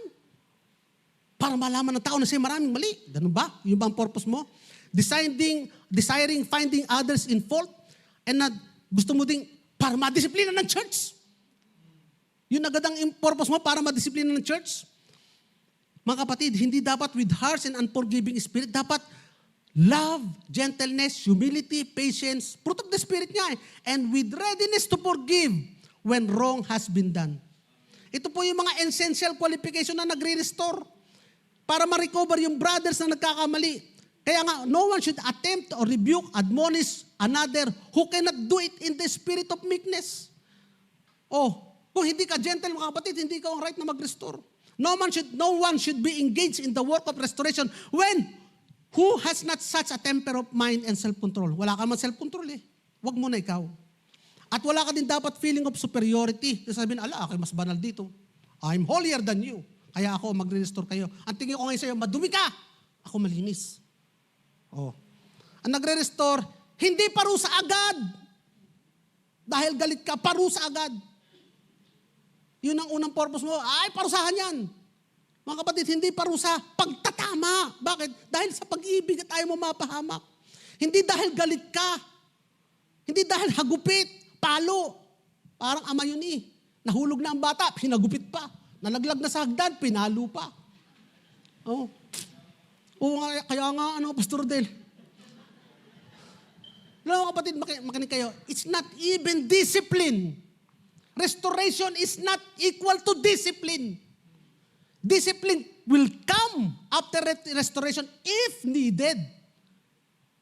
Para malaman ng tao na siya maraming mali. Ganun ba? Yung ba ang purpose mo? Desiring finding others in fault, and not, gusto mo ding para madisiplina ng church. Yun agad ang purpose mo para madisiplina ng church. Mga kapatid, hindi dapat with harsh and unforgiving spirit. Dapat love, gentleness, humility, patience, fruit of the Spirit nga and with readiness to forgive when wrong has been done. Ito po yung mga essential qualification na nagre-restore para ma-recover yung brothers na nagkakamali. Kaya nga, no one should attempt or rebuke, admonish another who cannot do it in the spirit of meekness. Kung hindi ka gentle, mga kapatid, hindi ka ang right na mag-restore. No one should be engaged in the work of restoration when who has not such a temper of mind and self-control. Wala ka man self-control Huwag mo na ikaw. At wala ka din dapat feeling of superiority. Sabihin, ako mas banal dito. I'm holier than you. Kaya ako magre-restore kayo. Ang tingin ko ngayon sa'yo, madumi ka. Ako malinis. Ang nagre-restore, hindi parusa agad. Dahil galit ka, parusa agad. Yun ang unang purpose mo. Parusahan yan. Mga kapatid, hindi parusa, pagtatama. Bakit? Dahil sa pag-ibig at ayaw mo mapahamak. Hindi dahil galit ka. Hindi dahil hagupit, palo. Parang ama yun Nahulog na ang bata, pinagupit pa. Nalaglag na sa hagdan, pinalo pa. Kaya nga, Pastor Del. Mga kapatid, makinig kayo. It's not even discipline. Restoration is not equal to discipline. Discipline will come after restoration if needed.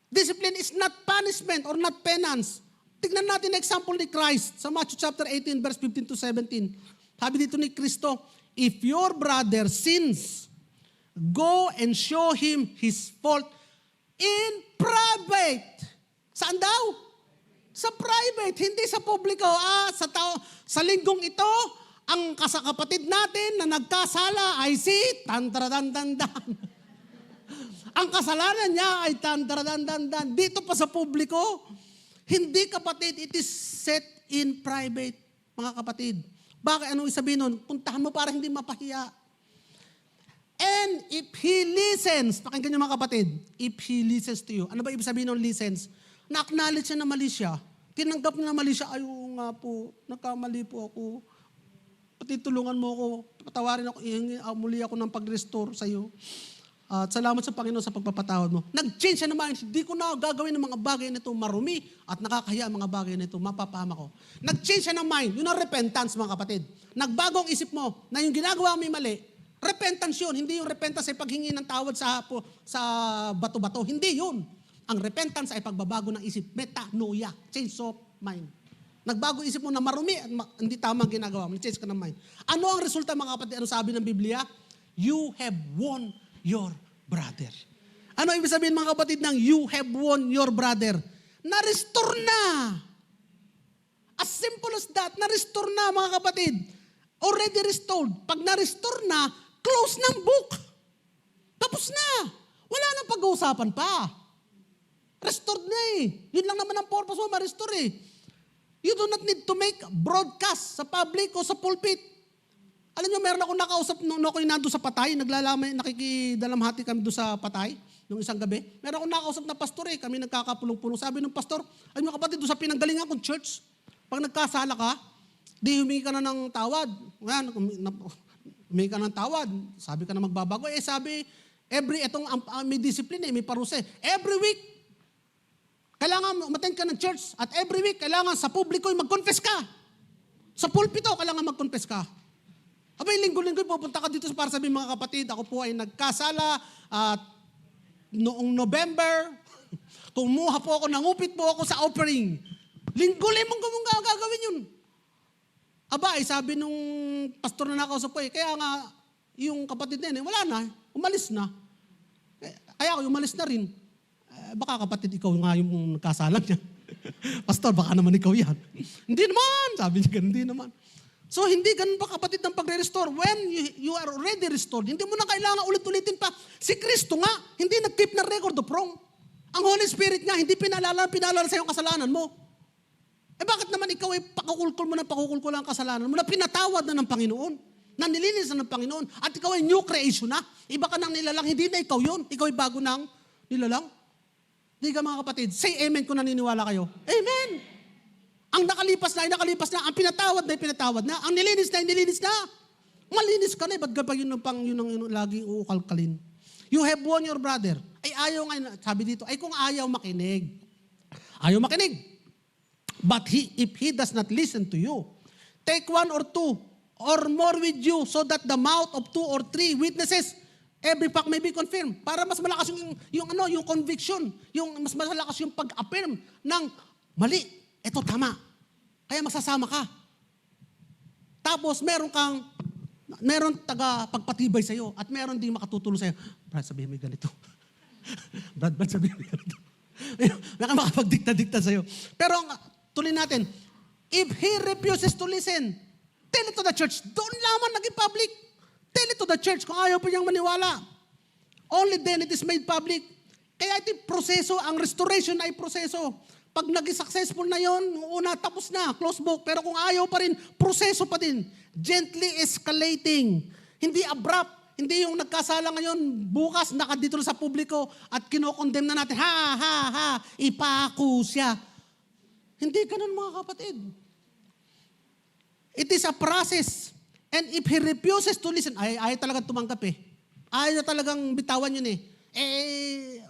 Discipline is not punishment or not penance. Tignan natin ang example ni Christ sa Matthew chapter 18, verse 15 to 17. Sabi dito ni Kristo, if your brother sins, go and show him his fault in private. Saan daw? Sa private, hindi sa publiko. Sa linggong ito, ang kasakapatid natin na nagkasala ay si Tantaradandandan. Ang kasalanan niya ay Tantaradandandan. Dito pa sa publiko, hindi kapatid, it is set in private, mga kapatid. Bakit? Anong isabihin nun? Puntahan mo para hindi mapahiya. And if he listens, pakinggan niyo mga kapatid, if he listens to you, ano ba ibig sabihin ng listens? Na-acknowledge siya na mali siya. Tinanggap niya na mali siya, nga po, nagkamali po ako. Pati tulungan mo ako, patawarin ako, muli ako ng pag-restore sa iyo. At salamat sa Panginoon sa pagpapatawad mo. Nag-change siya naman, hindi ko na gagawin ng mga bagay na ito marumi at nakakahiya ang mga bagay na ito, mapapahama ko. Nag-change siya ng mind, yun ang repentance mga kapatid. Nagbagong isip mo na yung ginagawa mo mali, repentance yun, hindi yung repentance ay paghingi ng tawad sa bato-bato, hindi yun. Ang repentance ay pagbabago ng isip, metanoia, change of mind. Nagbago isip mo na marumi at hindi tama ang ginagawa mo, change ka ng mind. Ano ang resulta mga kapatid? Ano sabi ng Biblia? You have won your brother. Ano ibig sabihin mga kapatid ng you have won your brother? Na-restore na. As simple as that, na-restore na mga kapatid. Already restored. Pag na-restore na, close ng book. Tapos na. Wala nang pag-uusapan pa. Restored na eh. Yun lang naman ang purpose mo, ma-restore eh. You do not need to make broadcast sa public o sa pulpit. Alam niyo, meron akong nakausap nung ako nandun sa Patay, naglalamay, nakikidalamhati kami doon sa Patay, nung isang gabi. Meron akong nakausap na pastor eh, kami nagkakapulong-pulong. Sabi ng pastor, alam niyo kapatid, doon sa pinanggalingan kong church, pag nagkasala ka, di humingi ka na ng tawad. Ngayon, humingi ka ng tawad. Sabi ka na magbabago. Sabi, may discipline may paruse. Every week, kailangan umattend ka ng church at every week, kailangan sa publiko mag-confess ka. Sa pulpito, kailangan mag-confess ka. Abay, linggo-linggo, pupunta ka dito para sabihin mga kapatid, ako po ay nagkasala at noong November, kumuha po ako, nangupit po ako sa offering. Linggo-linggo mong gagawin yun. Aba, sabi nung pastor na nakausap ko kaya nga, yung kapatid na yun, wala na, umalis na. Kaya ako, umalis na rin. Baka kapatid, ikaw nga yung nagkasalang niya. Pastor, baka naman ikaw yan. Hindi naman, sabi niya, hindi naman. So, hindi ganun pa kapatid ng pagre-restore. When you are already restored, hindi mo na kailangan ulit-ulitin pa. Si Kristo nga, hindi nag-keep na record of wrong. Ang Holy Spirit nga, hindi pinalala sa iyong kasalanan mo. Bakit naman ikaw ay pakukulkul ang kasalanan mo na pinatawad na ng Panginoon, na nilinis na ng Panginoon, at ikaw ay new creation na. Iba ka nang nilalang, hindi na ikaw yun. Ikaw ay bago nang nilalang. Hindi ka mga kapatid, say amen kung naniniwala kayo. Amen! Ang nakalipas na ay nakalipas na. Ang pinatawad na ay pinatawad na. Ang nilinis na ay nilinis na. Malinis ka na. Ba't ka pa yun ang laging uukalkalin? You have won your brother. Ay ayaw nga, sabi dito, ay kung ayaw makinig. Ayaw makinig. But if he does not listen to you, take one or two or more with you so that the mouth of 2 or 3 witnesses every fact may be confirmed. Para mas malakas yung conviction, yung mas malakas yung pag-affirm ng mali, ito tama. Kaya masasama ka. Tapos meron taga-pagpatibay sa'yo at meron ding makatutulong sa'yo. Brad, sabihin mo ganito. Brad, sabihin mo ganito. May makapagdikta-dikta sa'yo. Pero tuloy natin, if he refuses to listen, tell it to the church. Doon lamang naging public. Tell it to the church kung ayaw pa niyang maniwala. Only then it is made public. Kaya ito proseso, ang restoration ay proseso. Pag naging successful na yon, una, tapos na, close book. Pero kung ayaw pa rin, proseso pa din. Gently escalating. Hindi abrupt. Hindi yung nagkasala ngayon, bukas nakadito sa publiko at kinokondemn na natin, ipako siya. Hindi ganun mga kapatid. It is a process. And if he refuses to listen, ayaw talagang tumanggap Ayaw na talagang bitawan yun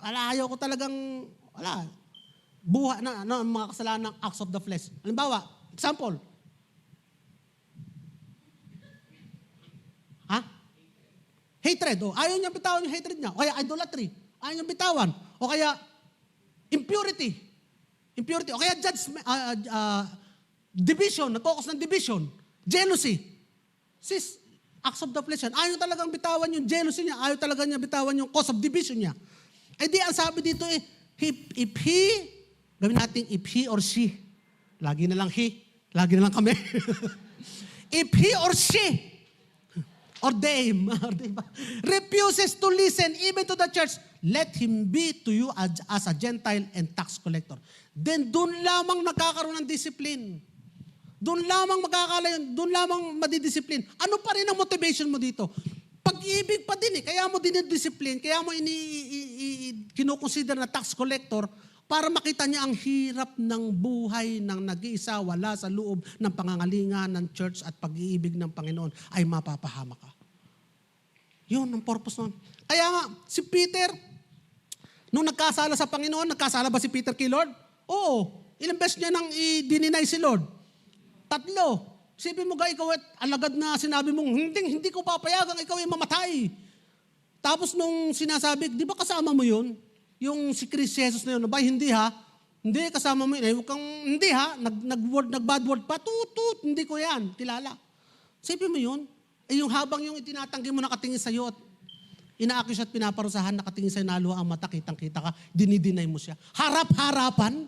ayaw ko talagang, buha na, mga kasalanan ng acts of the flesh. Halimbawa, example. Hatred. Ayaw niya bitawan yung hatred niya. O kaya idolatry. Ayaw niya bitawan. O kaya impurity. O kaya division. Nag-focus ng division. Jealousy. Acts of the flesh yan. Ayaw talagang bitawan yung jealousy niya. Ayaw talaga niya bitawan yung cause of division niya. Di ang sabi dito if he, gawin natin if he or she. Lagi na lang he. Lagi na lang kami. If he or she, or they, refuses to listen even to the church, let him be to you as a Gentile and tax collector. Then doon lamang nakakaroon ng discipline. Doon lamang doon lamang madidiscipline. Ano pa rin ang motivation mo dito? Pag-ibig pa din Kaya mo dinidiscipline, kaya mo kinukonsider na tax collector para makita niya ang hirap ng buhay ng nag-iisa, wala sa loob ng pangangalingan ng church at pag-iibig ng Panginoon ay mapapahama ka. Yun ang purpose nun. Kaya nga, si Peter, nung nagkasala sa Panginoon, nagkasala ba si Peter kay Lord? Oo. Ilang beses niya nang i-deny si Lord? 3. Sipin mo ikaw at alagad na sinabi mong, hindi ko papayagang ikaw ay mamatay. Tapos nung sinasabi, di ba kasama mo yun? Yung si Jesus na yun, hindi ha? Hindi, kasama mo yun. Hindi ha? Nag-bad word pa, tutut, hindi ko yan, kilala. Sipin mo yun? Ay yung habang yung itinatanggi mo nakatingin sa'yo at ina-accuse at pinaparusahan, nakatingin sa'yo, naluha ang mata, kitang-kita ka, dinidinay mo siya. Harap-harapan,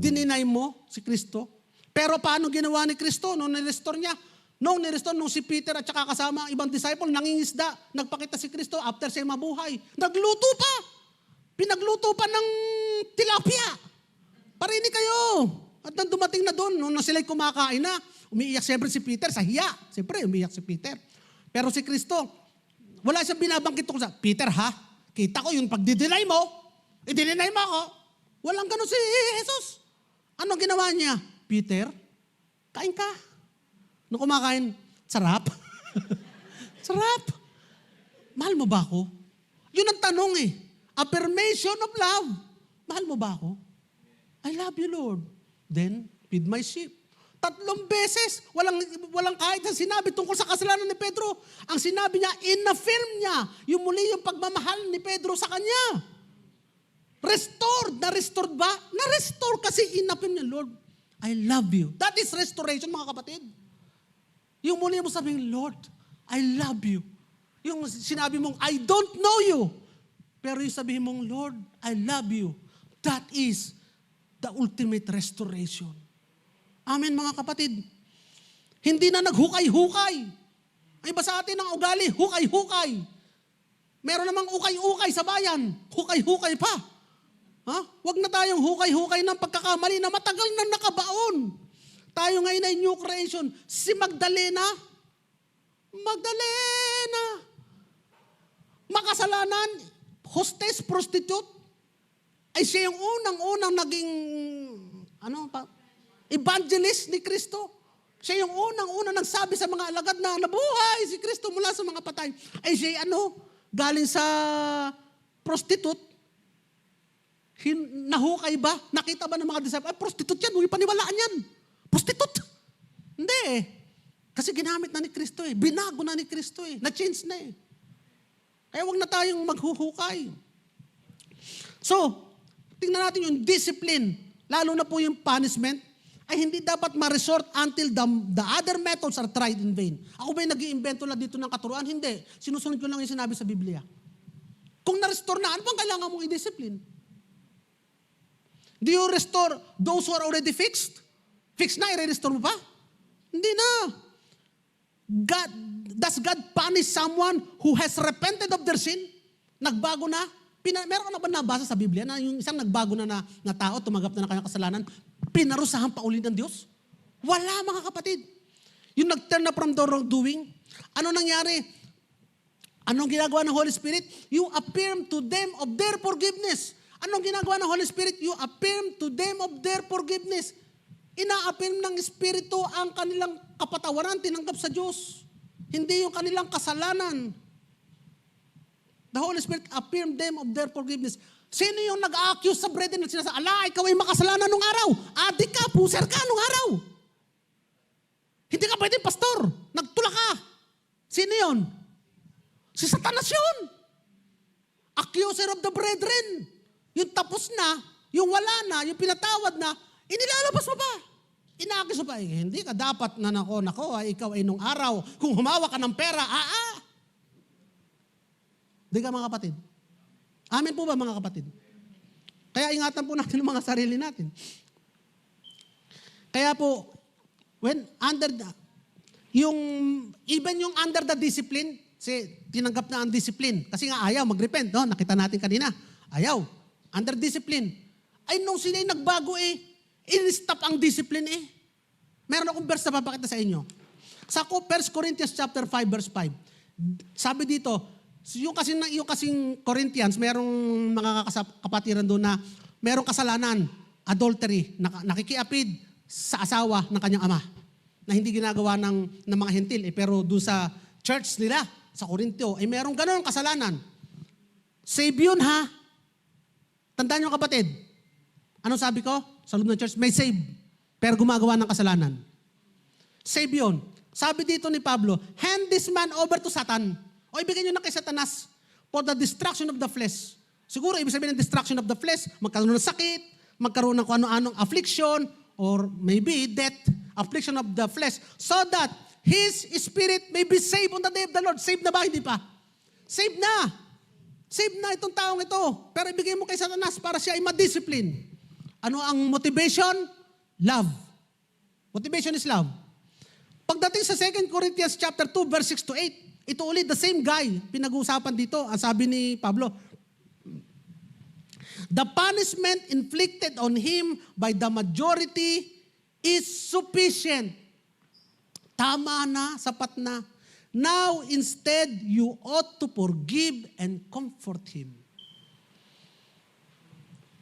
dininay mo si Kristo. Pero paano ginawa ni Kristo nung nirestore niya? Nung si Peter at saka kasama ang ibang disciple, nangingisda, nagpakita si Kristo after siya mabuhay. Nagluto pa. Pinagluto pa ng tilapia. Parinig kayo. At nang dumating na doon, nung sila'y kumakain na, umiiyak siyempre si Peter sa hiya. Siyempre, umiiyak si Peter. Pero si Kristo, wala siyang binabangkit ko sa, Peter ha, kita ko yung pagdidinay mo, idinay mo ako. Walang ganun si Jesus. Anong ginawa niya? Peter, kain ka. Nung kumakain, sarap. Sarap. Mahal mo ba ako? Yun ang tanong eh. Affirmation of love. Mahal mo ba ako? I love you, Lord. Then, feed my sheep. 3 beses, walang kahit na sinabi tungkol sa kasalanan ni Pedro. Ang sinabi niya, in-affirm niya, yung muli yung pagmamahal ni Pedro sa kanya. Restored. Na-restored ba? Na-restore kasi in-affirm niya, Lord, I love you. That is restoration, mga kapatid. Yung muli mo sabihin, Lord, I love you. Yung sinabi mong, I don't know you. Pero yung sabihin mong, Lord, I love you. That is the ultimate restoration. Amen, mga kapatid. Hindi na naghukay-hukay. Ang iba sa atin ang ugali, hukay-hukay. Meron namang ukay-ukay sa bayan. Hukay-hukay pa. Ha? Huwag na tayong hukay-hukay ng pagkakamali na matagal na nakabaon. Tayo ngayon ay new creation. Si Magdalena, makasalanan, hostess, prostitute, ay siya yung unang-unang naging, evangelist ni Kristo. Siya yung unang-unang nagsabi sa mga alagad na nabuhay si Kristo mula sa mga patay. Ay siya galing sa prostitute. Nahukay ba? Nakita ba ng mga disciples? Ay, prostitute yan, huwag paniwalaan yan. Prostitute. Hindi eh. Kasi ginamit na ni Kristo eh. Binago na ni Kristo eh. Na-change na eh. Kaya huwag na tayong maghuhukay. So, tingnan natin yung discipline. Lalo na po yung punishment ay hindi dapat ma-resort until the other methods are tried in vain. Ako ba'y nag-iimbento na dito ng katuruan? Hindi. Sinusunod ko lang yung sinabi sa Biblia. Kung na-restore na, ano bang kailangan mong i-discipline? Do you restore those who are already fixed? Fixed na, i-restore mo pa? Hindi na. Does God punish someone who has repented of their sin? Nagbago na? Meron ka na ba nabasa sa Biblia na yung isang nagbago na tao, tumanggap na ng kanyang kasalanan, pinarusahan pa ulit ng Diyos? Wala, mga kapatid. Yung nag-turn na from the wrongdoing, ano nangyari? Anong ginagawa ng Holy Spirit? You affirm to them of their forgiveness. Anong ginagawa ng Holy Spirit? You affirm to them of their forgiveness. Ina-affirm ng Espiritu ang kanilang kapatawaran, tinanggap sa Diyos. Hindi yung kanilang kasalanan. The Holy Spirit affirm them of their forgiveness. Sino yung nag-accuse sa brethren at sinasabi, ikaw ay makasalanan nung araw. Adik ka, puser ka nung araw. Hindi ka pwede pastor. Nagtula ka. Sino yun? Si Satanas yun. Accuser of the brethren. Yung tapos na, yung wala na, yung pinatawad na, inilalabas mo pa. Inaakis mo pa. Hindi ka dapat na nako, ikaw ay nung araw. Kung humawa ka ng pera, Hindi ka mga kapatid. Amen po ba mga kapatid? Kaya ingatan po natin ang mga sarili natin. Kaya po, when even yung under the discipline, tinanggap na ang discipline. Kasi nga ayaw mag-repent. No? Nakita natin kanina. Ayaw. Under discipline. Ay nung sila nagbago in-stop ang discipline Meron akong verse na papakita sa inyo. Sa 1 Corinthians chapter 5 verse 5. Sabi dito, yung kasing Corinthians, merong mga kapatiran doon na merong kasalanan, adultery, nakikiapid sa asawa ng kanyang ama na hindi ginagawa ng mga hentil. Pero doon sa church nila, sa Corintio, ay merong ganun kasalanan. Save yun ha. Tandaan nyo kapatid. Anong sabi ko? Sa loob ng church, may save. Pero gumagawa ng kasalanan. Save yun. Sabi dito ni Pablo, hand this man over to Satan. O ibigay nyo na kay Satanas for the destruction of the flesh. Siguro, ibig sabihin ng destruction of the flesh, magkaroon ng sakit, magkaroon ng kung ano-anong affliction, or maybe death, affliction of the flesh, so that His Spirit may be saved on the day of the Lord. Saved na ba? Hindi pa. Saved na. Saved na itong taong ito. Pero ibigay mo kay Satanas para siya ay ma-discipline. Ano ang motivation? Love. Motivation is love. Pagdating sa 2 Corinthians chapter 2, verse 6 to 8, ito ulit, the same guy, pinag-uusapan dito, ang sabi ni Pablo, the punishment inflicted on him by the majority is sufficient. Tama na, sapat na. Now, instead, you ought to forgive and comfort him,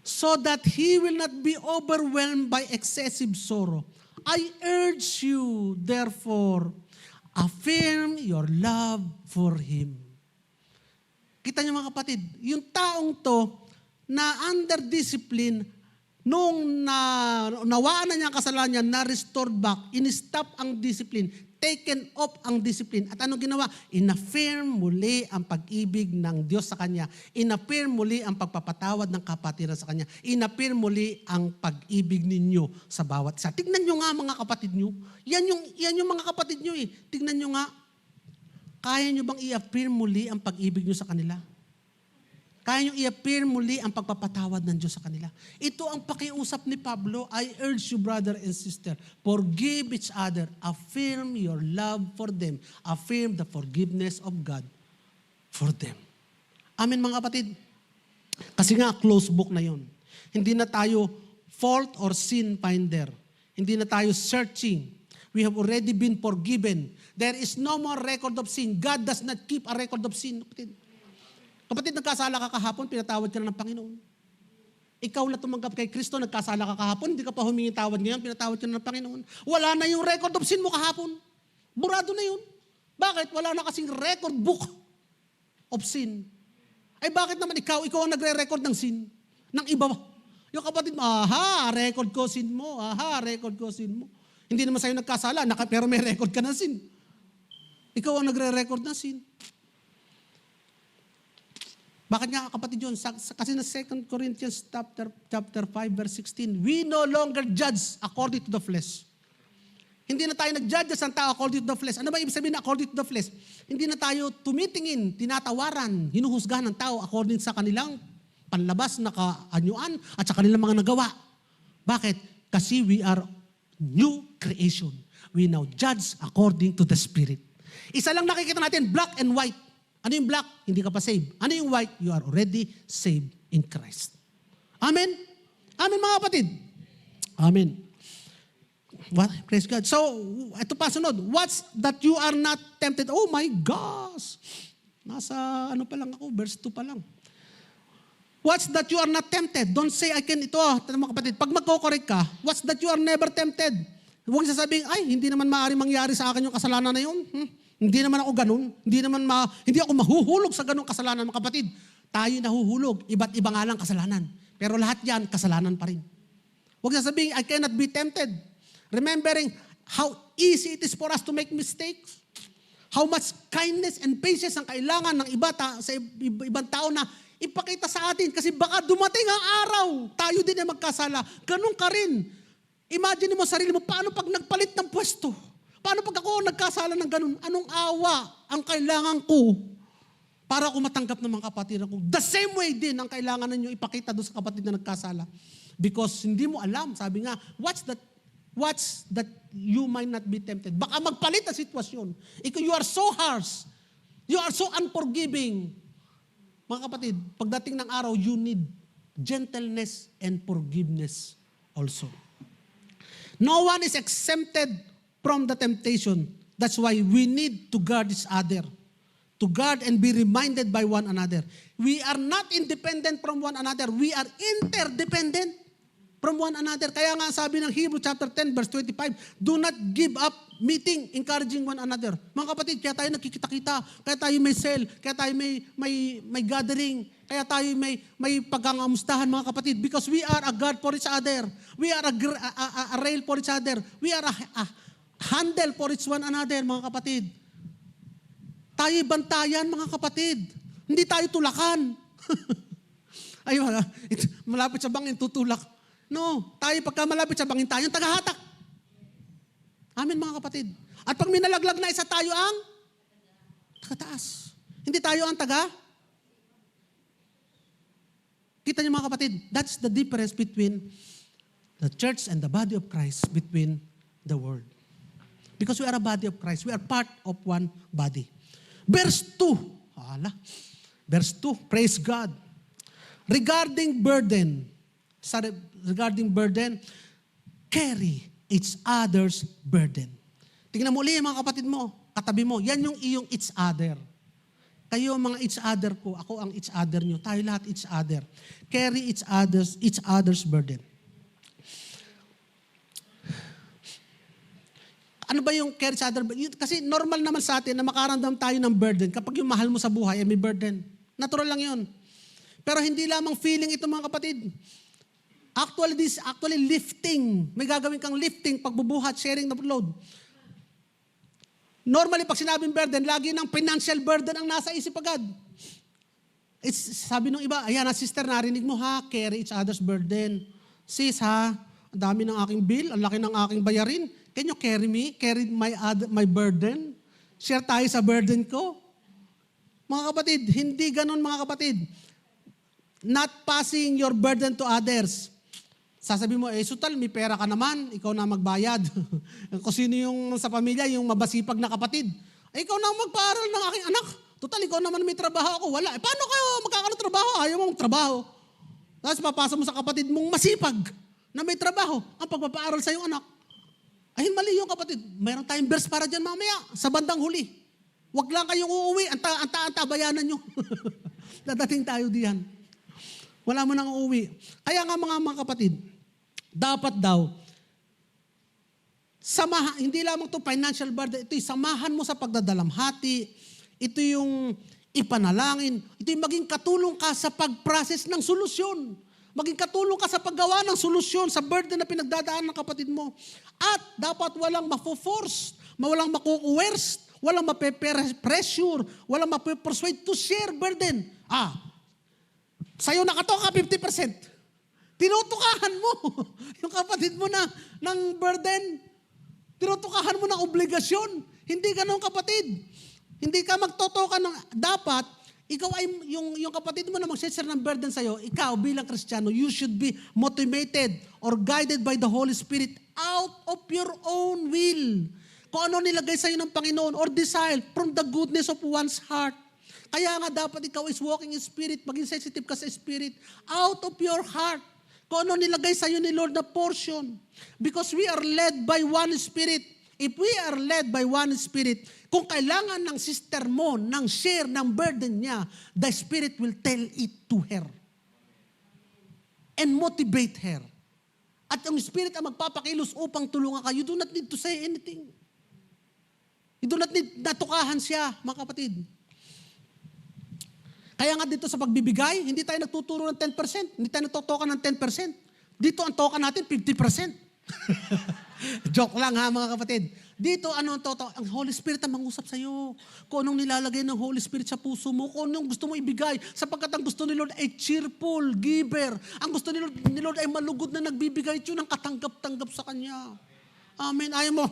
so that he will not be overwhelmed by excessive sorrow. I urge you, therefore, affirm your love for him. Kita niyo mga kapatid, yung taong to na under discipline, nung nawaan na niya ang kasalanan niya, na-restored back, in-stop ang discipline, taken off ang discipline. At anong ginawa? In-affirm muli ang pag-ibig ng Diyos sa kanya. In-affirm muli ang pagpapatawad ng kapatiran sa kanya. In-affirm muli ang pag-ibig ninyo sa bawat isa. Tignan nyo nga mga kapatid nyo. Yan yung mga kapatid nyo eh. Tignan nyo nga. Kaya nyo bang i-affirm muli ang pag-ibig nyo sa kanila? Kaya nyo i-affirm muli ang pagpapatawad ng Diyos sa kanila. Ito ang pakiusap ni Pablo. I urge you, brother and sister, forgive each other. Affirm your love for them. Affirm the forgiveness of God for them. Amen mga kapatid. Kasi nga, closed book na yon. Hindi na tayo fault or sin finder. Hindi na tayo searching. We have already been forgiven. There is no more record of sin. God does not keep a record of sin. Kapatid, nagkasala ka kahapon, pinatawad ka na ng Panginoon. Ikaw na tumanggap kay Kristo, nagkasala ka kahapon, hindi ka pa humingi tawad ngayon, pinatawad ka na ng Panginoon. Wala na yung record of sin mo kahapon. Burado na yun. Bakit? Wala na kasing record book of sin. Ay bakit naman ikaw ang nagre-record ng sin? Ng iba. Yung kapatid mo, record ko sin mo. Record ko sin mo. Hindi naman sa'yo nagkasala, pero may record ka ng sin. Ikaw ang nagre-record ng sin. Bakit nga kapatid yun? Kasi na 2 Corinthians chapter 5 verse 16, we no longer judge according to the flesh. Hindi na tayo nag-judge ang tao according to the flesh. Ano ba ibig sabihin na according to the flesh? Hindi na tayo tumitingin, tinatawaran, hinuhusgahan ng tao according sa kanilang panlabas na kaanyuan at sa kanilang mga nagawa. Bakit? Kasi we are new creation. We now judge according to the Spirit. Isa lang nakikita natin, black and white. Ano yung black? Hindi ka pa saved. Ano yung white? You are already saved in Christ. Amen? Amen mga kapatid? Amen. What? Praise God. So, ito pa sunod. What's that you are not tempted? Oh my gosh! Nasa ano pa lang ako, verse 2 pa lang. What's that you are not tempted? Don't say, I can, ito mga kapatid, pag magko-correct ka, what's that you are never tempted? Huwag sasabihin, ay, hindi naman maaari mangyari sa akin yung kasalanan na yun. Hindi naman ako ganun. Hindi ako mahuhulog sa ganung kasalanan, mga kapatid. Tayo nahuhulog. Iba't iba nga lang kasalanan. Pero lahat yan, kasalanan pa rin. Huwag sasabihin, I cannot be tempted. Remembering how easy it is for us to make mistakes. How much kindness and patience ang kailangan ng sa ibang tao na ipakita sa atin. Kasi baka dumating ang araw, tayo din ay magkasala. Ganun ka rin. Imagine mo sarili mo, paano pag nagpalit ng pwesto? Paano pag ako nagkasala ng ganun? Anong awa ang kailangan ko para ako matanggap ng mga kapatid ko? The same way din ang kailangan ninyo ipakita doon sa kapatid na nagkasala. Because hindi mo alam, sabi nga, what's that you might not be tempted? Baka magpalit ang sitwasyon. You are so harsh. You are so unforgiving. Mga kapatid, pagdating ng araw, you need gentleness and forgiveness also. No one is exempted from the temptation. That's why we need to guard each other. To guard and be reminded by one another. We are not independent from one another. We are interdependent from one another. Kaya nga sabi ng Hebrews chapter 10 verse 25, do not give up meeting, encouraging one another. Mga kapatid, kaya tayo nakikita-kita, kaya tayo may cell, kaya tayo may gathering, kaya tayo may pagkangamustahan mga kapatid, because we are a guard for each other. We are a rail for each other. We are a handle for each one another, mga kapatid. Tayo bantayan, mga kapatid. Hindi tayo tulakan. Ayun, malapit sa bangin, tutulak. No, tayo pagka malapit sa bangin, tayo tagahatak. Amen mga kapatid. At pag minalaglag na isa, tayo ang taga-taas. Hindi tayo ang taga. Kita niyo mga kapatid, that's the difference between the church and the body of Christ, between the world. Because we are a body of Christ. We are part of one body. Verse 2. Verse 2. Praise God. Regarding burden, carry each other's burden. Tingnan mo ulit mga kapatid mo, katabi mo, yan yung iyong each other. Kayo mga each other ko, ako ang each other nyo, tayo lahat each other. Carry each other's burden. Ano ba yung carry each other burden? Kasi normal naman sa atin na makaramdam tayo ng burden kapag yung mahal mo sa buhay ay may burden. Natural lang yun. Pero hindi lamang feeling ito mga kapatid. Actually lifting. May gagawin kang lifting, pagbubuhat, sharing the load. Normally, pag sinabing burden, lagi ng financial burden ang nasa isip agad. Sabi nung iba, ayan na sister, narinig mo ha, carry each other's burden. Sis ha, ang dami ng aking bill, ang laki ng aking bayarin. Can you carry me? Carry my burden? Share tayo sa burden ko? Mga kapatid, hindi ganun mga kapatid. Not passing your burden to others. Sasabi mo, Sutal, may pera ka naman, ikaw na magbayad. Kung sino yung sa pamilya, yung mabasipag na kapatid. Ikaw na magpaaral ng aking anak. Total, ikaw naman may trabaho, ako wala. Paano kayo magkakaroon ng trabaho? Ayaw mong trabaho. Tapos papasa mo sa kapatid mong masipag na may trabaho ang pagpapaaral sa iyong anak. Ay, mali yung kapatid. Mayroon tayong verse para dyan mamaya, sa bandang huli. Huwag lang kayong uuwi, antabayanan nyo. Dadating tayo diyan. Wala mo nang uuwi. Kaya nga mga kapatid, dapat daw, hindi lamang ito financial burden, ito yung samahan mo sa pagdadalamhati, ito yung ipanalangin, ito yung maging katulong ka sa pag-process ng solusyon. Maging katulong ka sa paggawa ng solusyon sa burden na pinagdadaan ng kapatid mo. At dapat walang mafo-force, walang maku-coerce, walang mape-pressure, walang mape-persuade to share burden. Sa'yo nakatoka 50%. Tinutukahan mo yung kapatid mo ng burden. Tinutukahan mo ng obligasyon. Hindi ganun kapatid. Hindi ka magtotoka ng dapat, ikaw ay yung kapatid mo na mag-share ng burden sa'yo, ikaw bilang Kristiyano, you should be motivated or guided by the Holy Spirit out of your own will. Kung ano nilagay sa'yo ng Panginoon or desire from the goodness of one's heart. Kaya nga dapat ikaw is walking in spirit, maging sensitive ka sa spirit, out of your heart. Kung ano nilagay sa'yo ni Lord na portion. Because we are led by one spirit. If we are led by one spirit, kung kailangan ng sister mo ng share ng burden niya, the Spirit will tell it to her. And motivate her. At ang Spirit ang magpapakilos upang tulungan ka. You do not need to say anything. You do not need natukahan siya, mga kapatid. Kaya nga dito sa pagbibigay, hindi tayo nagtuturo ng 10%. Hindi tayo nagtutoka ng 10%. Dito ang toka natin, 50%. Joke lang ha mga kapatid. Dito ang Holy Spirit ang mangusap sa iyo. Kung anong nilalagay ng Holy Spirit sa puso mo, kung anong gusto mo ibigay, sapagkat ang gusto ni Lord ay cheerful giver. Ang gusto ni Lord ay malugod na nagbibigay ito ng katanggap-tanggap sa Kanya. Amen. Ayaw mo,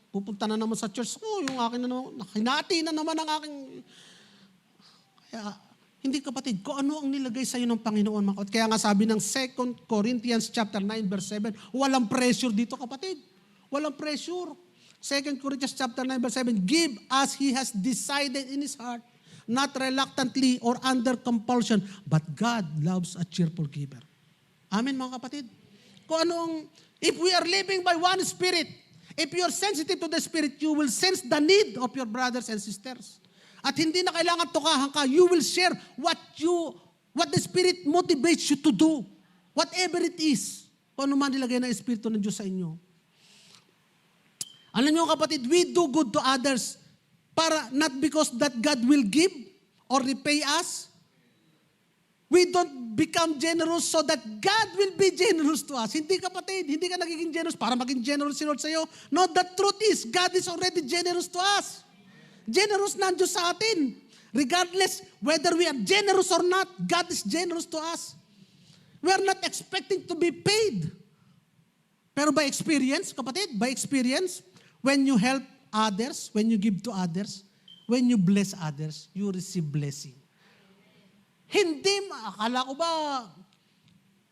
pupunta na naman sa church. Yung akin na naman, hinati na naman ang aking... Kaya, hindi kapatid, kung ano ang nilagay sa iyo ng Panginoon. Kaya nga sabi ng 2 Corinthians chapter 9 verse 7, walang pressure dito kapatid. Walang pressure. 2 Corinthians chapter 9 verse 7, give as he has decided in his heart, not reluctantly or under compulsion, but God loves a cheerful giver. Amen mga kapatid. Kung ano ang, if we are living by one Spirit, if you are sensitive to the Spirit, you will sense the need of your brothers and sisters. At hindi na kailangan tukahan ka. You will share what the Spirit motivates you to do. Whatever it is. Kung ano man nilagay ng Espiritu ng Diyos sa inyo. Alam niyo kapatid, we do good to others para not because that God will give or repay us. We don't become generous so that God will be generous to us. Hindi kapatid, hindi ka nagiging generous para maging generous si Lord sa iyo. No, the truth is, God is already generous to us. Generous na ang Diyos sa atin. Regardless whether we are generous or not, God is generous to us. We are not expecting to be paid. Pero by experience, kapatid, by experience, when you help others, when you give to others, when you bless others, you receive blessing. Akala ko ba,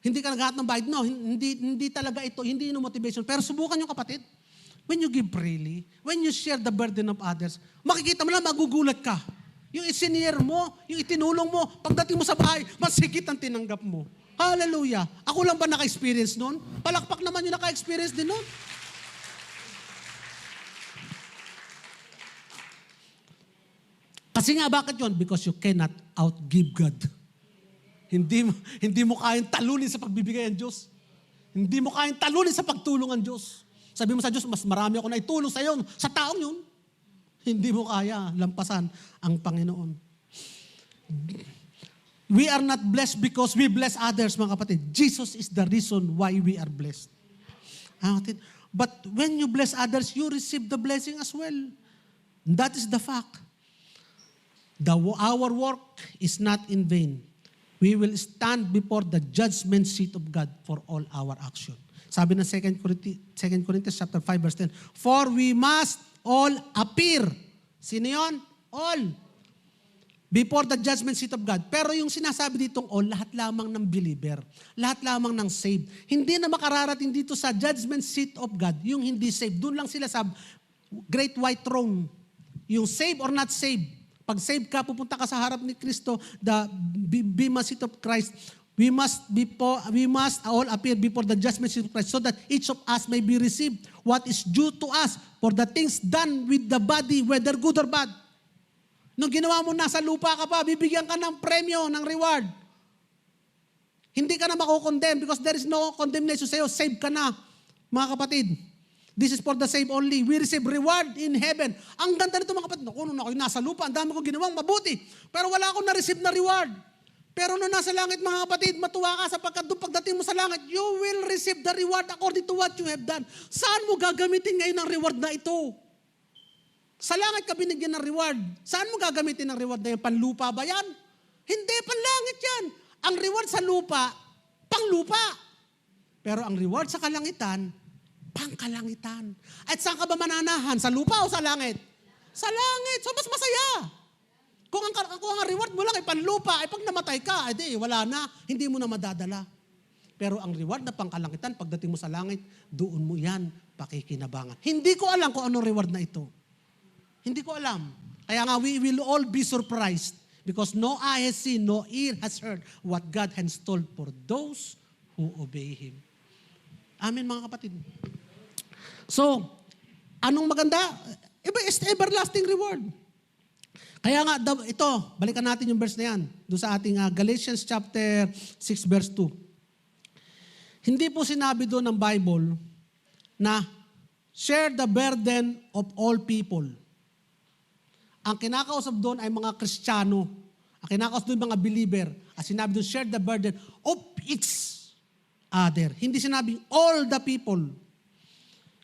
hindi ka naghahat ng bayad? No, hindi talaga ito, hindi yung motivation. Pero subukan yung kapatid. When you give freely, when you share the burden of others, makikita mo lang, magugulat ka. Yung isinyer mo, yung itinulong mo, pagdating mo sa bahay, mas higit ang tinanggap mo. Hallelujah. Ako lang ba naka-experience nun? Palakpak naman yung naka-experience din nun. Kasi nga, bakit yun? Because you cannot outgive God. Hindi mo kayang talunin sa pagbibigay ng Diyos. Hindi mo kayang talunin sa pagtulong ng Diyos. Sabi mo sa Diyos, mas marami ako na itulong sa iyo, sa taong yun. Hindi mo kaya lampasan ang Panginoon. We are not blessed because we bless others, mga kapatid. Jesus is the reason why we are blessed. But when you bless others, you receive the blessing as well. That is the fact. Our work is not in vain. We will stand before the judgment seat of God for all our action. Sabi ng 2 Corinthians chapter 5 verse 10, for we must all appear. Sino yun? All. Before the judgment seat of God. Pero yung sinasabi ditong all, lahat lamang ng believer. Lahat lamang ng saved. Hindi na makararating dito sa judgment seat of God, yung hindi saved. Doon lang sila sa great white throne. Yung saved or not saved. Pag saved ka, pupunta ka sa harap ni Kristo, the bema seat of Christ. We must all appear before the judgment seat of Christ so that each of us may be received what is due to us for the things done with the body, whether good or bad. Nung ginawa mo nasa lupa ka pa, bibigyan ka ng premyo, ng reward. Hindi ka na makukondemn because there is no condemnation sa iyo. Saved ka na, mga kapatid. This is for the saved only. We receive reward in heaven. Ang ganda nito, mga kapatid. Naku, nung ako'y nasa lupa, ang dami kong ginawang mabuti. Pero wala akong na-receive na reward. Pero nung nasa langit, mga kapatid, matuwa ka sapagkat doon pagdating mo sa langit, you will receive the reward according to what you have done. Saan mo gagamitin ngayon ang reward na ito? Sa langit ka binigyan ng reward. Saan mo gagamitin ang reward na yan? Panlupa ba yan? Hindi, panlangit yan. Ang reward sa lupa, panglupa. Pero ang reward sa kalangitan, pangkalangitan. At saan ka ba mananahan? Sa lupa o sa langit? Sa langit. So mas masaya. Kung ang reward mo lang ay panlupa, ay pag namatay ka, edi wala na, hindi mo na madadala. Pero ang reward na pangkalangitan, pagdating mo sa langit, doon mo yan pakikinabangan. Hindi ko alam kung anong reward na ito. Hindi ko alam. Kaya nga, we will all be surprised because no eye has seen, no ear has heard what God has told for those who obey Him. Amen, mga kapatid. So, anong maganda? Everlasting reward. Kaya nga, ito, balikan natin yung verse na yan. Doon sa ating Galatians chapter 6 verse 2. Hindi po sinabi doon ng Bible na share the burden of all people. Ang kinakausap doon ay mga Kristiyano. Ang kinakausap doon mga believer. Ang sinabi doon, share the burden of each other. Hindi sinabing all the people.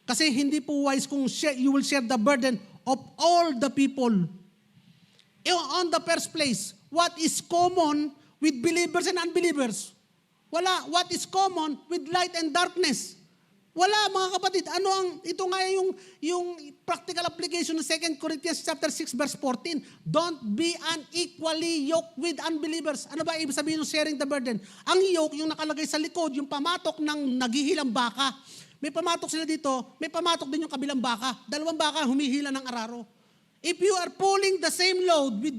Kasi hindi po wise kung you will share the burden of all the people. On the first place, what is common with believers and unbelievers? Wala. What is common with light and darkness? Wala, mga kapatid. Ito nga yung practical application ng 2 Corinthians chapter 6 verse 14. Don't be unequally yoked with unbelievers. Ano ba ibig sabihin ng sharing the burden? Ang yoke, yung nakalagay sa likod, yung pamatok ng naghihilang baka. May pamatok sila dito, may pamatok din yung kabilang baka. Dalawang baka humihila ng araro. If you are pulling the same load with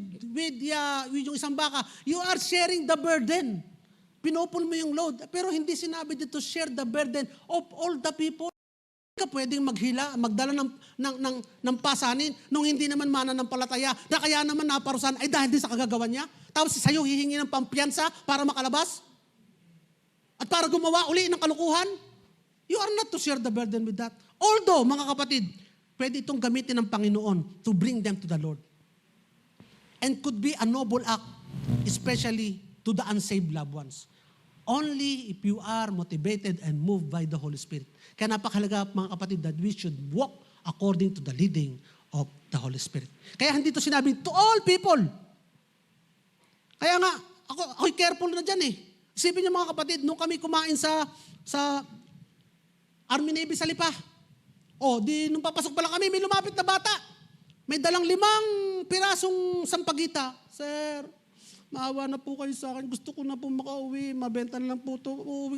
yung isang baka, you are sharing the burden. Pinupul mo yung load. Pero hindi sinabi dito, share the burden of all the people. Hindi ka pwedeng magdala ng pasanin nung hindi naman mananampalataya na kaya naman naparusahan ay dahil din sa kagagawa niya. Tapos sa'yo hihingi ng pampiyansa para makalabas? At para gumawa uli ng kalukuhan? You are not to share the burden with that. Although, mga kapatid, pwede itong gamitin ng Panginoon to bring them to the Lord. And could be a noble act, especially to the unsaved loved ones. Only if you are motivated and moved by the Holy Spirit. Kaya napakahalaga, mga kapatid, that we should walk according to the leading of the Holy Spirit. Kaya hindi ito sinabing to all people. Kaya nga, ako'y careful na dyan eh. Isipin niyo, mga kapatid, nung kami kumain sa Army Navy sa Lipa, Di nung papasok pa lang kami, may lumapit na bata. May dalang 5 pirasong sampagita. Sir, maawa na po kayo sa akin. Gusto ko na po makauwi. Mabenta na lang po ito.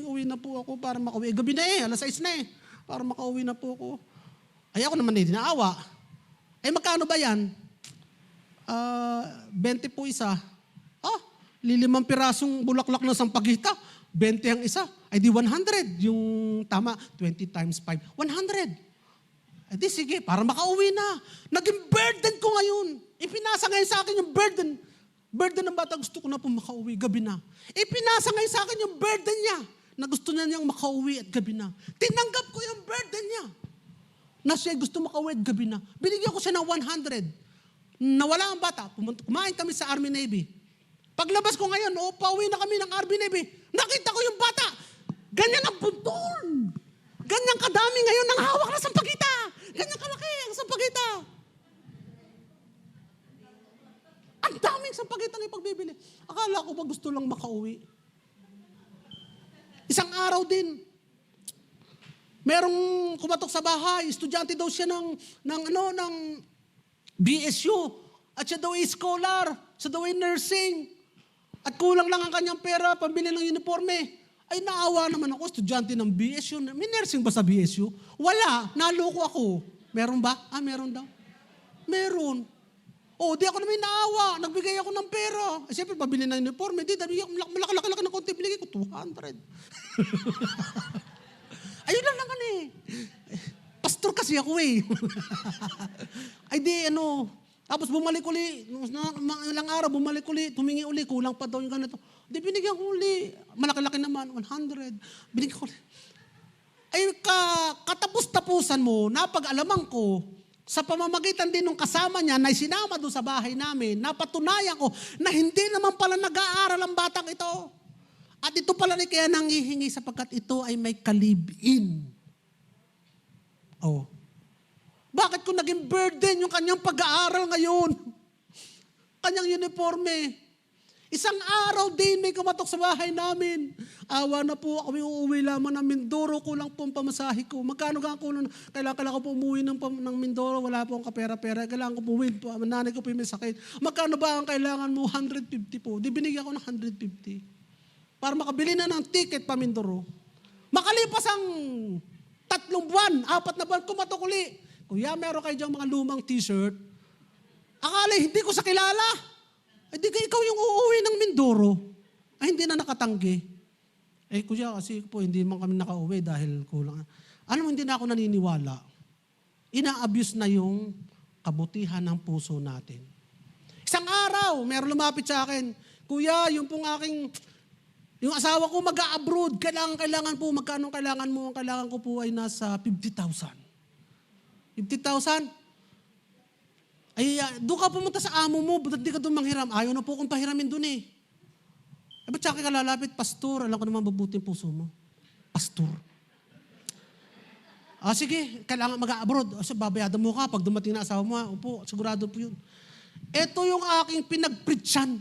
Uwi na po ako para makauwi. Gabi na alas 6 na para makauwi na po ako. Ay ako naman dinaawa. Magkano ba yan? 20 po isa. 5 pirasong bulaklak ng sampagita. 20 ang isa. Di 100. Yung tama, 20 times 5. 100. Di sige, para makauwi na. Naging burden ko ngayon. Ipinasa ngayon sa akin yung burden. Burden ng bata, gusto ko na po makauwi, gabi na. Ipinasa ngayon sa akin yung burden niya na gusto niya niyang makauwi at gabi na. Tinanggap ko yung burden niya na siya gusto makauwi at gabi na. Binigyan ko siya ng 100. Nawala ang bata. Kumain kami sa Army Navy. Paglabas ko ngayon, pauwi na kami ng Army Navy. Nakita ko yung bata. Ganyan ang buntol. Ganyan kadami ngayon ng hawak na sampagita. Ganyan kalaki ang sampagita. Ang daming sampagita ng ipagbibili. Akala ko ba gusto lang makauwi? Isang araw din, merong kumatok sa bahay, estudyante daw siya ng BSU. At siya daw ay scholar, siya daw ay nursing. At kulang lang ang kanyang pera, pambili ng uniforme. Ay naawa naman ako, estudyante ng BSU. May nursing ba sa BSU? Wala, naloko ako. Meron ba? Meron daw. Meron. Di ako naman naawa. Nagbigay ako ng pera. Siyempre, pabili ng uniforme. Malaki-laki ng konti. Binigay ko 200. Ayun lang naman Pastor kasi ako Tapos bumalik uli. Ilang araw, bumalik uli. Tumingi uli. Kulang pa daw yung ganito. Binigyan ko uli. Malaki-laki naman. 100. Binigyan ko uli. Katapos-tapusan mo, napag-alaman ko, sa pamamagitan din ng kasama niya na sinama doon sa bahay namin, napatunayan ko na hindi naman pala nag-aaral ang batang ito. At ito pala rin kaya nangihingi sapagkat ito ay may kalibin. Bakit ko naging burden yung kanyang pag-aaral ngayon? Kanyang uniforme. Isang araw din may kumatok sa bahay namin. Awa na po kami uuwi lamang ng Mindoro. Kulang po ang pamasahe ko. Magkano ka kulang? Kailangan ko po umuwi ng Mindoro. Wala po ang kapera-pera. Kailangan ko po umuwi. Nanay ko po may sakit. Magkano ba ang kailangan mo? 150 po. Binigyan ko ng 150. Para makabili na ng ticket pa Mindoro. Makalipas ang 3 buwan, 4 na buwan, kumatok uli. Kuya, meron kayo diyang mga lumang t-shirt. Akala hindi ko sa kilala. Di ka ikaw yung uuwi ng Mindoro. Hindi na nakatanggi. Kuya, kasi po hindi man kami nakauwi dahil kulang. Hindi na ako naniniwala. Ina-abuse na yung kabutihan ng puso natin. Isang araw, meron lumapit sa akin, Kuya, yung asawa ko mag-a-abroad, kailangan po, magkano kailangan mo? Ang kailangan ko po ay nasa 50,000. 50,000? Doon ka pumunta sa amo mo, ba't di ka doon manghiram? Ayaw na po kong pahiramin doon ba't siya ka lalapit? Pastor, alam ko naman mabuti yung puso mo. Pastor. Sige, kailangan mag-abroad. Babayadan mo ka pag dumating na asawa mo. Opo, sigurado po yun. Ito yung aking pinag-preachan.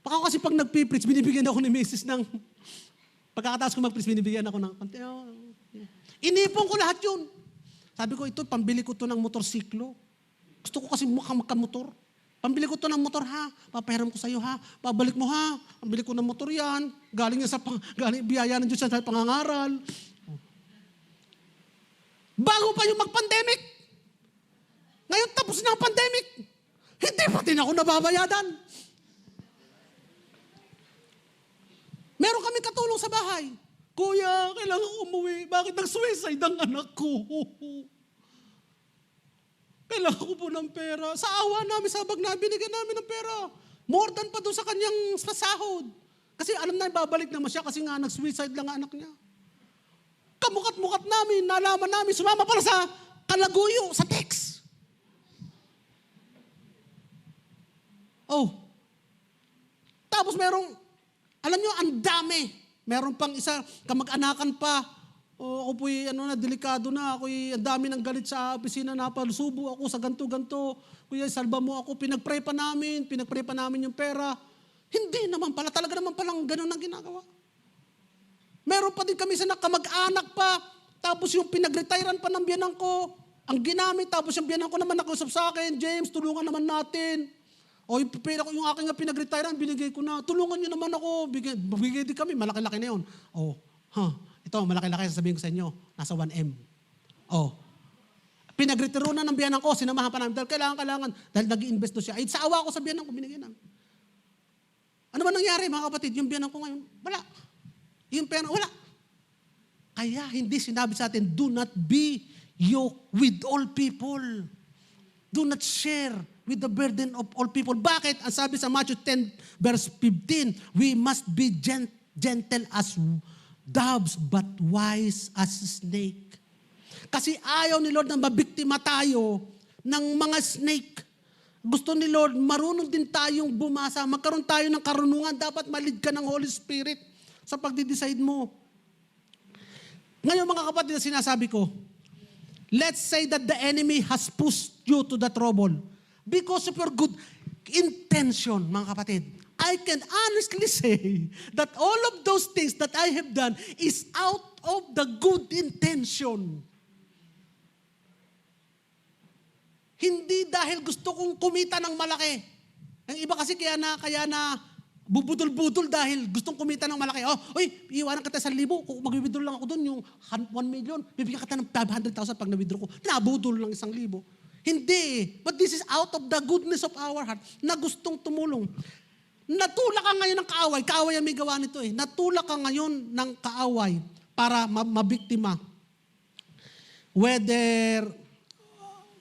Baka kasi pag nag-preach, binibigyan ako ni Mrs. ng, pagkakataas ko mag-preach, binibigyan ako ng, inipon ko lahat yun. Sabi ko, ito, pambili ko to ng motorsiklo. Gusto ko kasi magka-motor. Pambili ko to ng motor ha. Papahiram ko sa iyo ha. Babalik mo ha. Pambili ko ng motor yan. Galing biyaya ng Diyos sa pangangaral. Bago pa yung mag-pandemic. Ngayon tapos na ang pandemic. Hindi pa din ako nababayadan. Meron kami katulong sa bahay. Kuya, kailangan umuwi. Bakit nag-suicide ang anak ko? Kailangan ko po ng pera. Sa awa namin, sabag na, binigyan namin ng pera. More than pa doon sa kanyang sasahod. Kasi alam na, babalik naman siya kasi nga nag-suicide lang ang anak niya. Kamukat-mukat namin, nalaman namin, sumama pala sa Kalaguyo, sa text. Tapos merong, alam nyo, ang dami. Meron pang isa, kamag-anakan pa. Ako po'y delikado na. Ako'y ang dami ng galit sa opisina na palusubo ako sa ganto-ganto. Kuya, salba mo ako. Pinag-pray pa namin yung pera. Hindi naman pala. Talaga naman palang ganun ang ginagawa. Meron pa din kami sa kamag-anak pa. Tapos yung pinag-retirean pa ng biyanan ko, ang ginamit, tapos yung biyanan ko naman nakausap sa akin, James, tulungan naman natin. O yung aking nga pinag-retirean, binigay ko na, tulungan nyo naman ako, bigay din kami, malaki-laki na yun. Ito, malaki-laki, sasabihin ko sa inyo, nasa 1M. Pinag-retiro na ng biyanan ko, sinamahan pa namin, dahil kailangan, dahil nag-i-invest doon siya. Ay, sa awa ko sa biyanan ko, binigay na. Ano ba nangyari, mga kapatid? Yung biyanan ko ngayon, wala. Yung pera, wala. Kaya hindi sinabi sa atin, do not be yoked with all people. Do not share with the burden of all people. Bakit? Ang sabi sa Matthew 10, verse 15, we must be gentle as doves, but wise as snake. Kasi ayaw ni Lord na mabiktima tayo ng mga snake. Gusto ni Lord, marunong din tayong bumasa. Magkaroon tayo ng karunungan. Dapat malid ka ng Holy Spirit sa pagdidecide mo. Ngayon mga kapatid, na sinasabi ko, let's say that the enemy has pushed you to the trouble because of your good intention, mga kapatid. I can honestly say that all of those things that I have done is out of the good intention. Hindi dahil gusto kong kumita ng malaki. Ang iba kasi kaya na bubudol-budol dahil gustong kumita ng malaki. Iiwanan kita 1,000. Kung mag-withdraw lang ako doon, yung 1 million, bibigyan kita ng 500,000 pag na-withdraw ko. Nabudol lang 1,000. Hindi. But this is out of the goodness of our heart na gustong tumulong. Natulak ka ngayon ng kaaway. Kaaway ang may gawa nito eh. Natulak ka ngayon ng kaaway para mabiktima. Whether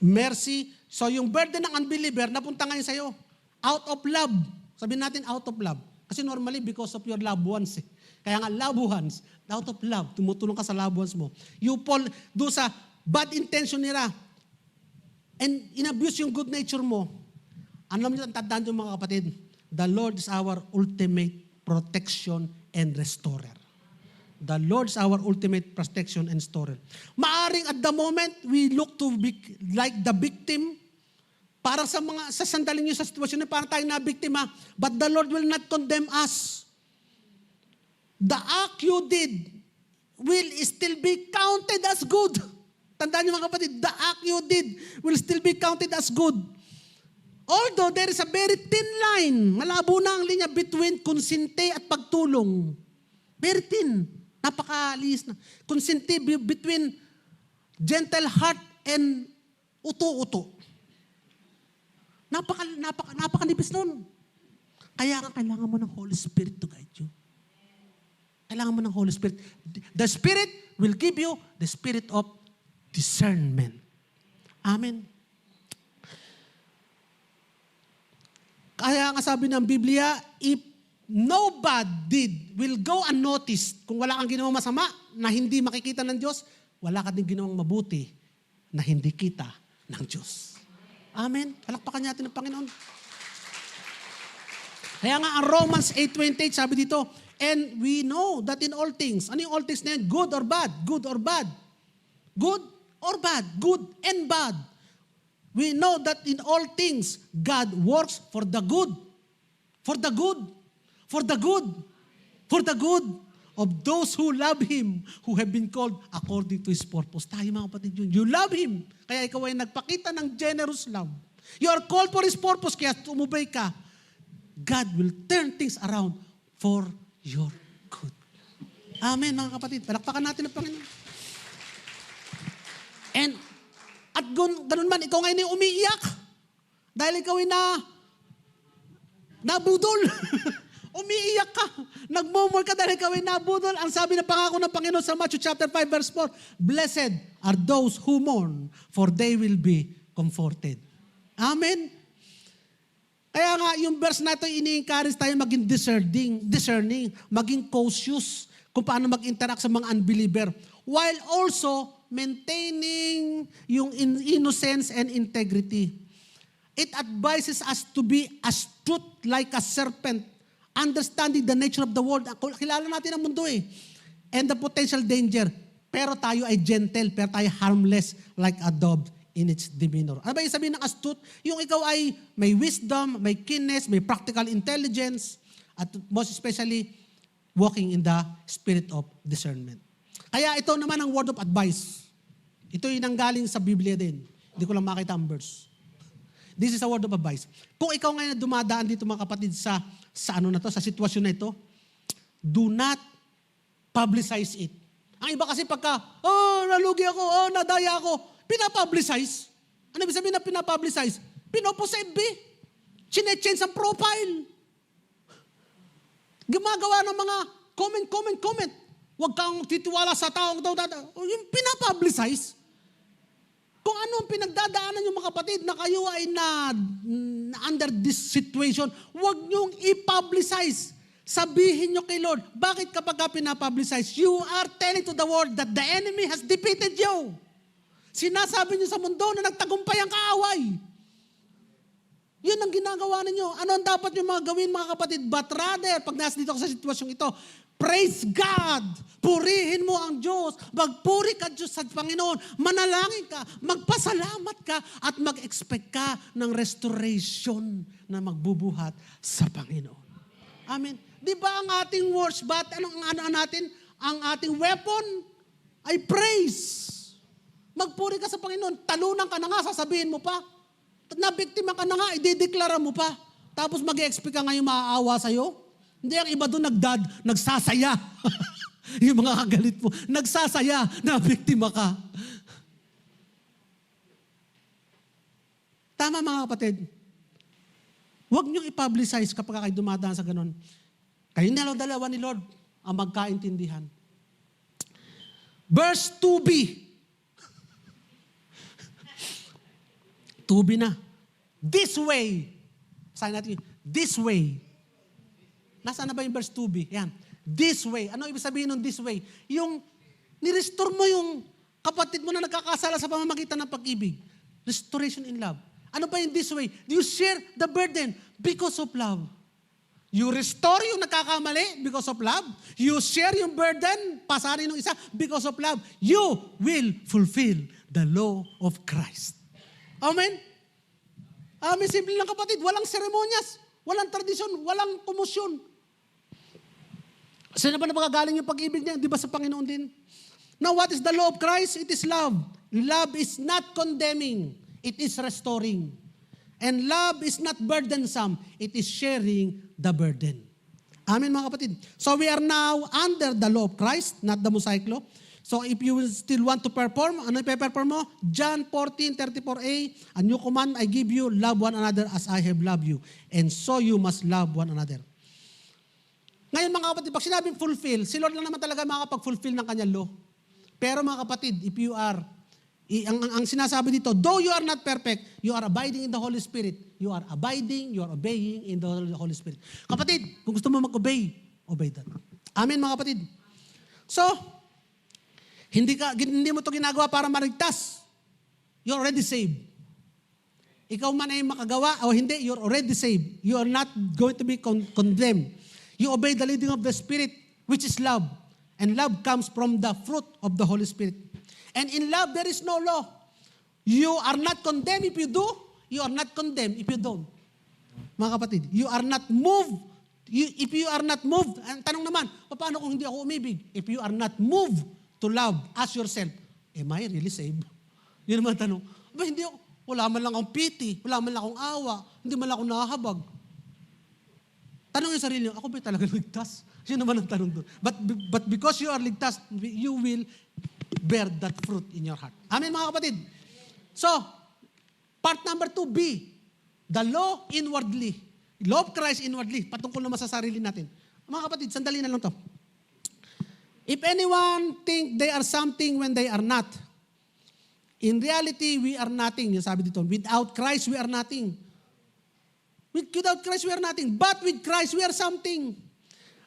mercy. So yung burden ng unbeliever, napunta ngayon sa'yo. Out of love. Sabihin natin out of love. Kasi normally because of your loved ones eh. Kaya nga loved ones, out of love, tumutulong ka sa loved ones mo. You fall do sa bad intention nila. And inabuse yung good nature mo. Alam niyo, tandaan niyo mga kapatid, the Lord is our ultimate protection and restorer. The Lord is our ultimate protection and restorer. Maaring at the moment, we look to be like the victim. Parang sa sandaling nyo sa sitwasyon na parang tayo na biktima. But the Lord will not condemn us. The act you did will still be counted as good. Tandaan niyo mga kapatid, the act you did will still be counted as good. Although there is a very thin line, malabo na ang linya between konsente at pagtulong. Very thin. Napakaliis na. Konsente between gentle heart and uto-uto. Napakanipis nun. Kaya nga kailangan mo ng Holy Spirit to guide you. Kailangan mo ng Holy Spirit. The Spirit will give you the spirit of discernment. Amen. Kaya nga sabi ng Biblia, if no bad deed will go unnoticed, kung wala kang ginawang masama na hindi makikita ng Diyos, wala ka din ginawang mabuti na hindi kita ng Diyos. Amen. Palakpakan natin ng Panginoon. Kaya nga ang Romans 8:28 sabi dito, and we know that in all things, ano yung all things na yan? Good or bad? Good or bad? Good or bad? Good and bad. We know that in all things, God works for the good. For the good. For the good. For the good of those who love Him, who have been called according to His purpose. Tayo mga kapatid yun. You love Him. Kaya ikaw ay nagpakita ng generous love. You are called for His purpose, kaya tumubay ka. God will turn things around for your good. Amen mga kapatid. Palakpakan natin ang Panginoon. At ganun man, ikaw ngayon ay umiiyak. Dahil ikaw ay nabudol. Umiiyak ka. Nagmumul ka dahil ikaw ay nabudol. Ang sabi ng pangako ng Panginoon sa Matthew chapter 5 verse 4, blessed are those who mourn, for they will be comforted. Amen? Kaya nga, yung verse na ito, ini-encourage tayo maging discerning, maging cautious kung paano mag-interact sa mga unbeliever. While also maintaining yung innocence and integrity. It advises us to be astute like a serpent, understanding the nature of the world. Kilala natin ang mundo eh. And the potential danger. Pero tayo ay gentle, pero tayo harmless like a dove in its demeanor. Ano ba yung sabihin ng astute? Yung ikaw ay may wisdom, may keenness, may practical intelligence, at most especially, walking in the spirit of discernment. Kaya ito naman ang word of advice. Ito yung nanggaling sa Biblia din. Hindi ko lang makita ang verse. This is a word of advice. Kung ikaw ngayon dumadaan dito mga kapatid sa sa sitwasyon na ito, do not publicize it. Ang iba kasi pagka, nalugi ako, nadaya ako, pinapublicize. Ano ibig sabihin na pinapublicize? Pinoposebe. Chine-change ang profile. Gumagawa ng mga comment. Huwag kang titiwala sa taong daw. Yung pinapublicize. Kung ano ang pinagdadaanan yung mga kapatid na kayo ay under this situation, huwag niyong i-publicize. Sabihin niyo kay Lord, bakit kapag ka pinapublicize, you are telling to the world that the enemy has defeated you. Sinasabi niyo sa mundo na nagtagumpay ang kaaway. Yun ang ginagawa ninyo. Ano ang dapat yung mga gawin mga kapatid? But rather, pag nasa dito ka sa sitwasyong ito, praise God. Purihin mo ang Diyos. Magpuri ka Diyos sa Panginoon. Manalangin ka. Magpasalamat ka. At mag-expect ka ng restoration na magbubuhat sa Panginoon. Amen. Di ba ang ating worship, ano natin? Ang ating weapon ay praise. Magpuri ka sa Panginoon. Talunan ka na nga, sasabihin mo pa. Nabiktima ka na nga, idideklara mo pa. Tapos mag-expect ka ngayon maaawa sa'yo. Hindi, ang iba doon nagsasaya. Yung mga kagalit mo, nagsasaya na biktima ka. Tama mga kapatid. Huwag niyong i-publicize kapag kayo dumadaan sa ganun. Kayo dalawa ni Lord ang magkaintindihan. Verse 2b. 2b na. This way. Sabi natin, this way. Nasaan na ba yung verse 2b? Yan. This way. Ano ibig sabihin ng this way? Yung nirestore mo yung kapatid mo na nagkakasala sa pamamagitan ng pag-ibig. Restoration in love. Ano ba yung this way? You share the burden because of love. You restore yung nagkakamali because of love. You share yung burden, pasarin ng isa because of love. You will fulfill the law of Christ. Amen? Amen, simple lang kapatid. Walang seremonyas, walang tradisyon, walang komosyon. Saan na ba napagagaling yung pag-ibig niya? Di ba sa Panginoon din? Now, what is the law of Christ? It is love. Love is not condemning. It is restoring. And love is not burdensome. It is sharing the burden. Amen mga kapatid. So we are now under the law of Christ, not the Mosaic law. So if you still want to perform, ano i-perform mo? John 14:34a, a new command I give you, love one another as I have loved you. And so you must love one another. Ngayon mga kapatid, pag sinabing fulfill, si Lord lang naman talaga makakapag-fulfill ng kanyang law. Pero mga kapatid, if you are, ang sinasabi dito, though you are not perfect, you are abiding in the Holy Spirit. You are abiding, you are obeying in the Holy Spirit. Kapatid, kung gusto mo mag-obey, obey that. Amen mga kapatid. So, hindi mo to ginagawa para marigtas. You're already saved. Ikaw man ay makagawa o hindi, you're already saved. You are not going to be condemned. You obey the leading of the Spirit, which is love. And love comes from the fruit of the Holy Spirit. And in love, there is no law. You are not condemned if you do. You are not condemned if you don't. Mga kapatid, you are not moved. If you are not moved, ang tanong naman, paano kung hindi ako umibig? If you are not moved to love, ask yourself, am I really saved? Yun naman tanong. Hindi ako, wala man lang akong pity, wala man lang akong awa, hindi man lang akong nakahabag. Tanong yung sarili niyo, ako ba talaga ligtas? Yun naman ang tanong doon. But because you are ligtas, you will bear that fruit in your heart. Amen mga kapatid. So, part number 2B, the law inwardly. Law of Christ inwardly. Patungkol naman sa sarili natin. Mga kapatid, sandali na lang to. If anyone think they are something when they are not, in reality, we are nothing. Yung sabi dito, without Christ, we are nothing. Without Christ, we are nothing. But with Christ, we are something.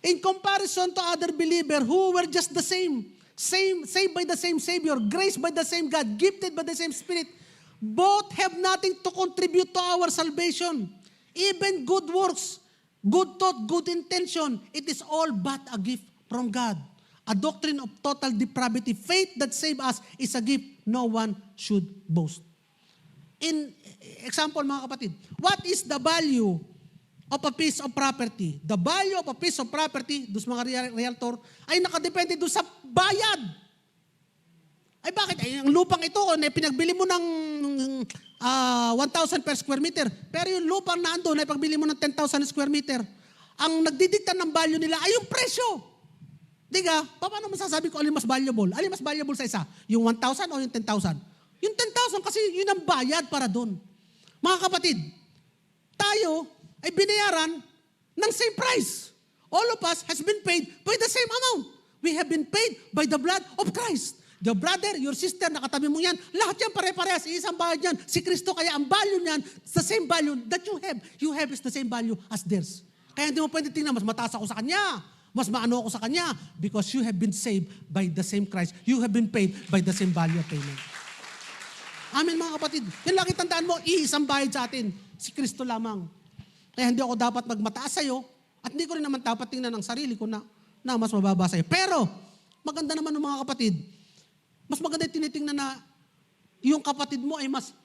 In comparison to other believers who were just the same, saved by the same Savior, graced by the same God, gifted by the same Spirit, both have nothing to contribute to our salvation. Even good works, good thought, good intention, it is all but a gift from God. A doctrine of total depravity. Faith that saves us is a gift no one should boast. In example mga kapatid, what is the value of a piece of property? The value of a piece of property, dos mga realtor, ay nakadepende doon sa bayad. Ay bakit? Ay, ang lupang ito, pinagbili mo ng 1,000 per square meter. Pero yung lupang naandun, ay pagbili mo ng 10,000 square meter. Ang nagdidikta ng value nila ay yung presyo. Diga, paano masasabi ko alin mas valuable? Alin mas valuable sa isa? Yung 1,000 o yung 10,000? Yung 10,000 kasi yun ang bayad para doon. Mga kapatid, tayo ay binayaran ng same price. All of us has been paid by the same amount. We have been paid by the blood of Christ. The brother, your sister, nakatabi mo yan, lahat yan pare-parehas, isang bayad yan. Si Kristo, kaya ang value niyan, the same value that you have. You have is the same value as theirs. Kaya hindi mo pwede tingnan, mas mataas ako sa kanya, mas maano ako sa kanya, because you have been saved by the same Christ. You have been paid by the same value of payment. Amen mga kapatid. Yan lagi tandaan mo, iisang bayad sa atin, si Kristo lamang. Kaya hindi ako dapat magmataas sa'yo, at hindi ko rin naman dapat tingnan ang sarili ko na mas mababa sa'yo. Pero, maganda naman ng mga kapatid, mas maganda tinitingnan na yung kapatid mo ay mas,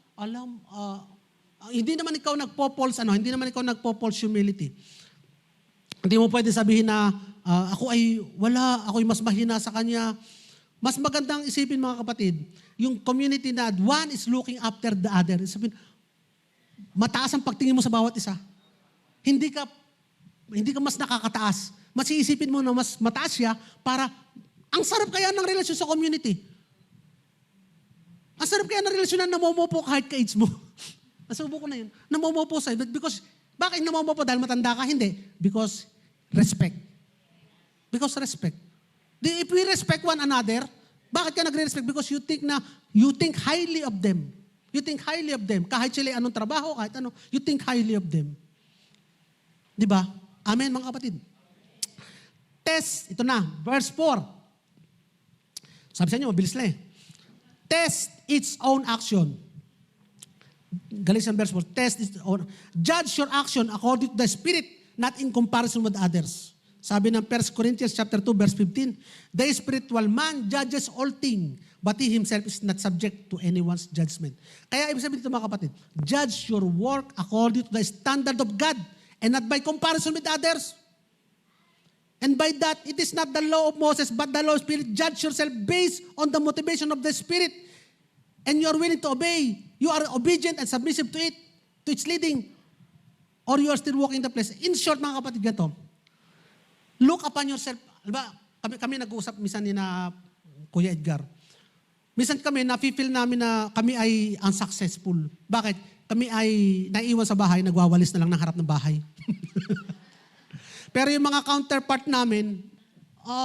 hindi naman ikaw nagpo-false, hindi naman ikaw nagpo-false humility. Hindi mo pwede sabihin na, ako ay mas mahina sa kanya. Mas magandang isipin mga kapatid, yung community na one is looking after the other. Sabihin, mataas ang pagtingin mo sa bawat isa. Hindi ka mas nakakataas. Mas iisipin mo na mas mataas siya para, ang sarap kaya ng relasyon sa community. Ang sarap kaya ng relasyon na namomopo kahit ka-age mo. Nasubo ko na yun. Namomopo sa'yo. Because, bakit namomopo? Dahil matanda ka? Hindi. Because respect. Because respect. If we respect one another, bakit ka nagre-respect? Because you think highly of them. You think highly of them. Kahit sila anong trabaho, kahit ano, you think highly of them. Di ba? Amen, mga kapatid. Test, ito na, verse 4. Sabi sa inyo, mabilis lang eh. Test its own action. Galatians verse 4. Test its own. Judge your action according to the Spirit, not in comparison with others. Sabi ng 1 Corinthians chapter 2 verse 15, the spiritual man judges all things, but he himself is not subject to anyone's judgment. Kaya ibig sabihin dito mga kapatid, judge your work according to the standard of God and not by comparison with others. And by that, it is not the law of Moses, but the law of Spirit. Judge yourself based on the motivation of the Spirit. And you are willing to obey. You are obedient and submissive to it, to its leading. Or you are still walking the place. In short, mga kapatid, ganito. Look upon yourself. Diba, kami nag-uusap minsan ni na Kuya Edgar. Minsan kami, nafe-feel namin na kami ay unsuccessful. Bakit? Kami ay naiiwan sa bahay, nagwawalis na lang ng harap ng bahay. Pero yung mga counterpart namin,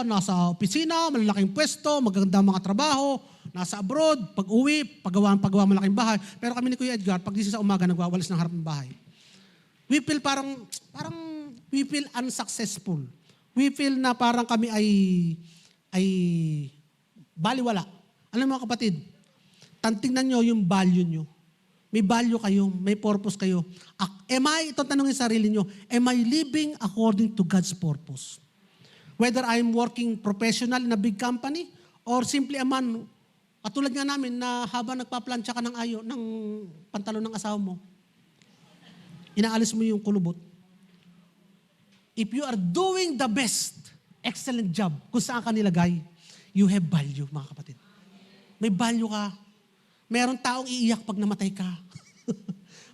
nasa opisina, malalaking pwesto, maganda mga trabaho, nasa abroad, pag-uwi, paggawa malaking bahay. Pero kami ni Kuya Edgar, pag gising sa umaga, nagwawalis ng harap ng bahay. We feel parang we feel unsuccessful. We feel na parang kami ay baliwala. Alam mo mga kapatid, tingnan nyo yung value nyo. May value kayo, may purpose kayo. Itong tanongin sa sarili nyo, am I living according to God's purpose? Whether I'm working professional in a big company, or simply a man, katulad nga namin na habang nagpaplansya ka ng pantalon ng asawa mo, inaalis mo yung kulubot. If you are doing the best, excellent job, kung saan ka nilagay, you have value, mga kapatid. May value ka. Meron taong iiyak pag namatay ka.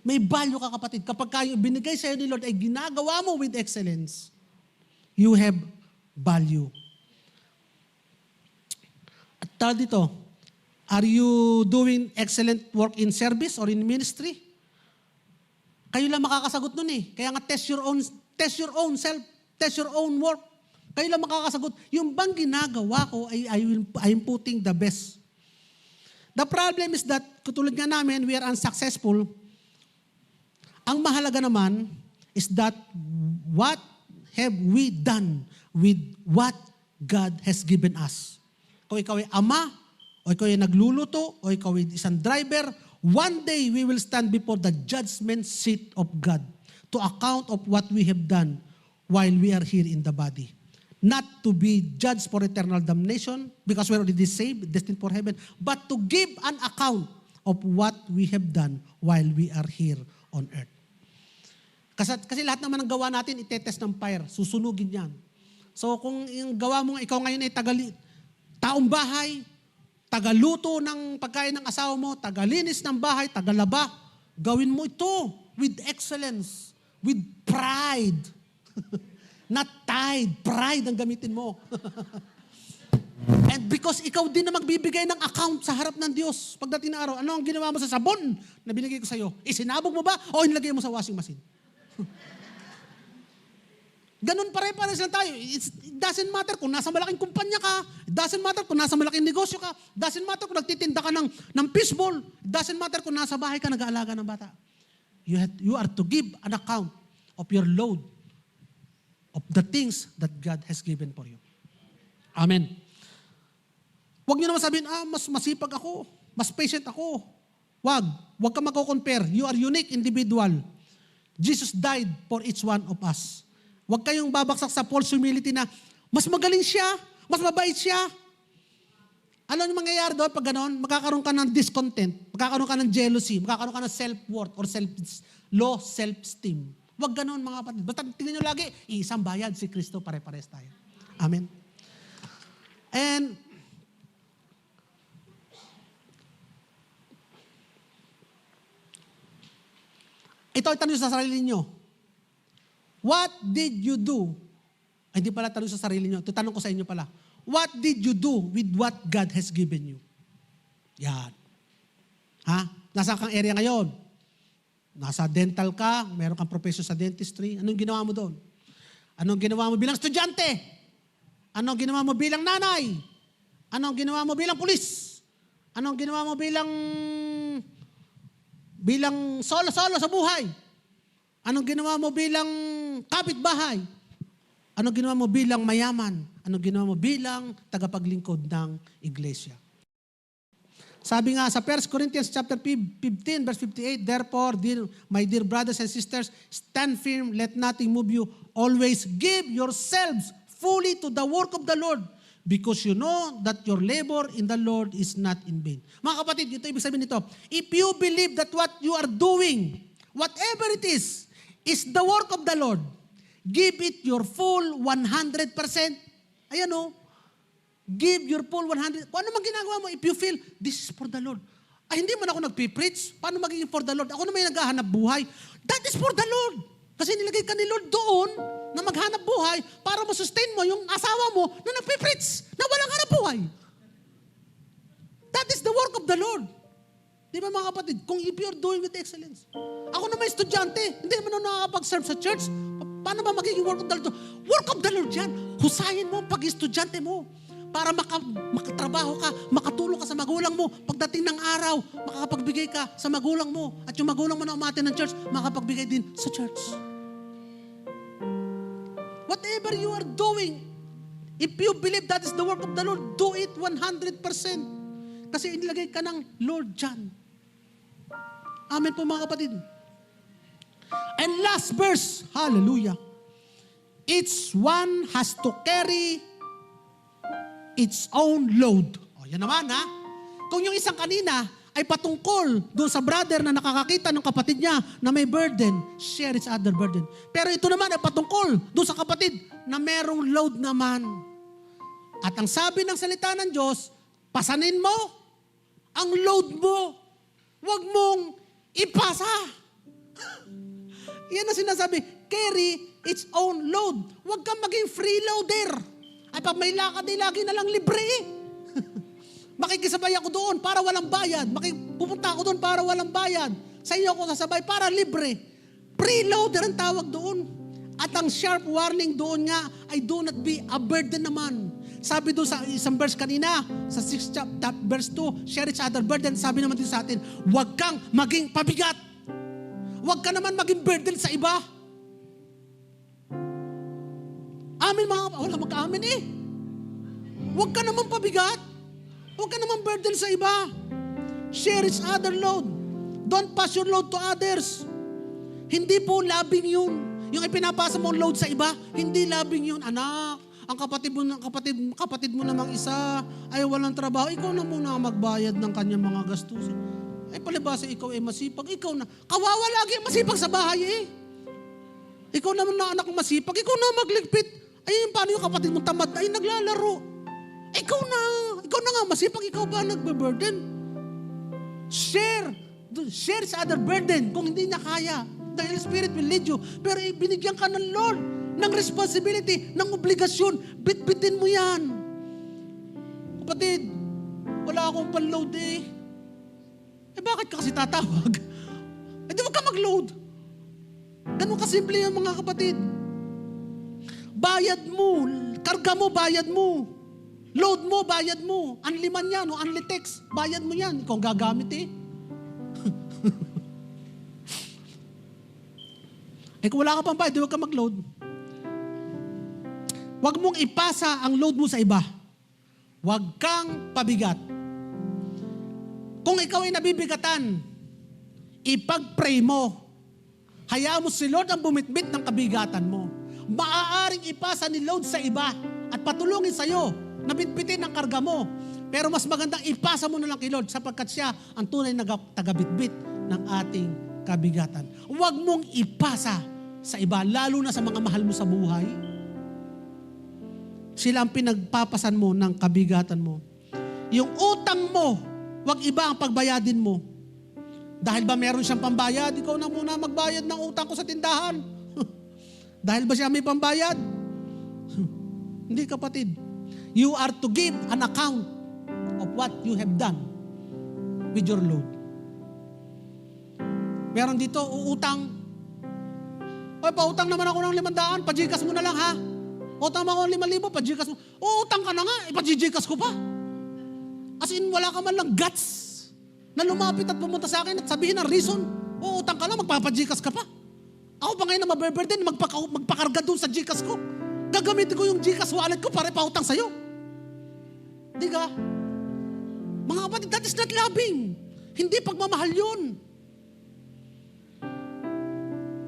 May value ka, kapatid. Kapag kayo binigay sa'yo ni Lord ay ginagawa mo with excellence, you have value. At tawag dito, are you doing excellent work in service or in ministry? Kayo lang makakasagot nun eh. Kaya nga test your own self, test your own work. Kayo lang makakasagot. Yung bang ginagawa ko I'm putting the best. The problem is that, katulad nga namin, we are unsuccessful. Ang mahalaga naman is that what have we done with what God has given us? Kung ikaw ay ama, o ikaw ay nagluluto, o ikaw ay isang driver, one day we will stand before the judgment seat of God to account of what we have done while we are here in the body. Not to be judged for eternal damnation because we're already saved, destined for heaven, but to give an account of what we have done while we are here on earth. Kasi lahat naman ng gawa natin, itetest ng fire, susunugin yan. So kung yung gawa mo, ikaw ngayon ay taong bahay, tagaluto ng pagkain ng asawa mo, tagalinis ng bahay, tagalaba. Gawin mo ito with excellence, with pride. Not tide, pride ang gamitin mo. And because ikaw din na magbibigay ng account sa harap ng Diyos pagdating na araw, ano ang ginawa mo sa sabon na binigay ko sa iyo? Isinabog mo ba o inilagay mo sa washing machine? Ganun pare-pares lang tayo. It doesn't matter kung nasa malaking kumpanya ka. It doesn't matter kung nasa malaking negosyo ka. It doesn't matter kung nagtitinda ka ng fishball. It doesn't matter kung nasa bahay ka nag-aalaga ng bata. You are to give an account of your load of the things that God has given for you. Amen. Huwag niyo naman sabihin, mas masipag ako, mas patient ako. Huwag ka magko-compare. You are unique individual. Jesus died for each one of us. Huwag kayong babaksak sa false humility na mas magaling siya, mas mabait siya. Ano yung mangyayari doon pag gano'n? Magkakaroon ka ng discontent, magkakaroon ka ng jealousy, magkakaroon ka ng self-worth or low self-esteem. Huwag gano'n mga kapatid. Basta tingnan nyo lagi, isang bayad si Kristo, pare-pares tayo. Amen. And ito ay tanong sa sarili niyo. What did you do? Ay, hindi pala tanong sa sarili niyo. Ito tanong ko sa inyo pala. What did you do with what God has given you? Yan. Ha? Nasa kang area ngayon? Nasa dental ka, meron kang profession sa dentistry. Anong ginawa mo doon? Anong ginawa mo bilang estudyante? Anong ginawa mo bilang nanay? Anong ginawa mo bilang pulis? Anong ginawa mo bilang solo-solo sa buhay? Anong ginawa mo bilang kapitbahay? Anong ginawa mo bilang mayaman? Anong ginawa mo bilang tagapaglingkod ng iglesia? Sabi nga sa 1 Corinthians chapter 15 verse 58, therefore, my dear brothers and sisters, stand firm, let nothing move you. Always give yourselves fully to the work of the Lord, because you know that your labor in the Lord is not in vain. Mga kapatid, ito ibig sabihin nito. If you believe that what you are doing, whatever it is the work of the Lord, give it your full 100%. Ayan o. Give your full 100%. Kung ano man ginagawa mo, if you feel, this is for the Lord. Ay, hindi man ako nagpipreach. Paano magiging for the Lord? Ako na may naghahanap buhay. That is for the Lord. Kasi nilagay ka ni Lord doon na maghanap buhay para masustain mo yung asawa mo na nagpipreach, na walang hanap buhay. That is the work of the Lord. Di ba mga kapatid? Kung if you're doing with excellence. Ako na may estudyante, hindi naman ako nakakapag-serve sa church. Paano ba magiging work of the Lord? Work of the Lord yan. Husayin mo pag-estudyante mo para makatrabaho ka, makatulong ka sa magulang mo. Pagdating ng araw, makakapagbigay ka sa magulang mo. At yung magulang mo na umati ng church, makakapagbigay din sa church. Whatever you are doing, if you believe that is the work of the Lord, do it 100%. Kasi inilagay ka ng Lord dyan. Amen po mga kapatid. And last verse, hallelujah. Each one has to carry its own load. O, yan naman ha. Kung yung isang kanina ay patungkol doon sa brother na nakakakita ng kapatid niya na may burden, share each other burden. Pero ito naman ay patungkol doon sa kapatid na merong load naman. At ang sabi ng salita ng Diyos, pasanin mo ang load mo. Huwag mong ipasa. Yan ang sinasabi, carry its own load. Huwag kang maging freeloader. Ay pag may lakad ay lagi na lang libre eh. Makikisabay ako doon para walang bayad. Pupunta ako doon para walang bayad. Sa iyo ako sasabay para libre. Freeloader ang tawag doon. At ang sharp warning doon nga ay do not be a burden naman. Sabi doon sa isang verse kanina, sa 6th chapter, verse 2, share each other burden. Sabi naman din sa atin, huwag kang maging pabigat. Huwag ka naman maging burden sa iba. Amin mga kapatid. Wala magka-amin eh. Huwag ka naman pabigat. Huwag ka naman burden sa iba. Share each other load. Don't pass your load to others. Hindi po labing yun. Yung ipinapasa mong load sa iba, hindi labing yun. Anak, ang kapatid mo namang isa ay walang trabaho. Ikaw na muna magbayad ng kanyang mga gastusin. Ay palibasa ikaw ay masipag. Ikaw na. Kawawa lagi masipag sa bahay eh. Ikaw naman na anak masipag. Ikaw na magligpit. Ay paano yung kapatid mo tamad? Ay naglalaro. Ikaw na nga masipag, ikaw ba nagbe-burden? Share sa other burden kung hindi niya kaya. The Holy Spirit will lead you. Pero binigyan ka ng Lord ng responsibility, ng obligasyon. Bitbitin mo yan. Kapatid, wala akong pan-load eh. Bakit ka kasi tatawag? Di wag ka mag-load. Ganun kasimple yan mga kapatid. Bayad mo, karga mo, bayad mo. Load mo, bayad mo. Unli man yan o unli text, bayad mo yan. Ikaw gagamit eh. Kung wala ka pang bayad, di wag ka mag-load. Wag mong ipasa ang load mo sa iba. Wag kang pabigat. Kung ikaw ay nabibigatan, ipag-pray mo. Hayaan mo si Lord ang bumitbit ng kabigatan mo. Maaaring ipasa ni Lord sa iba at patulungin sa'yo na bitbitin ang karga mo. Pero mas magandang ipasa mo na lang kay Lord sapagkat siya ang tunay na tagabitbit ng ating kabigatan. Huwag mong ipasa sa iba, lalo na sa mga mahal mo sa buhay. Sila ang pinagpapasan mo ng kabigatan mo. Yung utang mo, huwag iba ang pagbayadin mo. Dahil ba meron siyang pambayad, ikaw na muna magbayad ng utang ko sa tindahan. Dahil ba siya may pambayad? Hindi kapatid. You are to give an account of what you have done with your load. Meron dito, uutang. Oy, pautang naman ako ng 500, pajikas mo na lang ha. Utang mo ako ng 5,000, pajikas mo. Uutang ka na nga, ipajikas ko pa. As in, wala ka man lang guts na lumapit at pumunta sa akin at sabihin ang reason. Uutang ka lang, magpapajikas ka pa. Ako pa ngayon na mabeburden, magpakarga doon sa Gcash ko. Gagamitin ko yung Gcash wallet ko para ipautang sa'yo. Di ka? Mga kapatid, that is not loving. Hindi pagmamahal yun.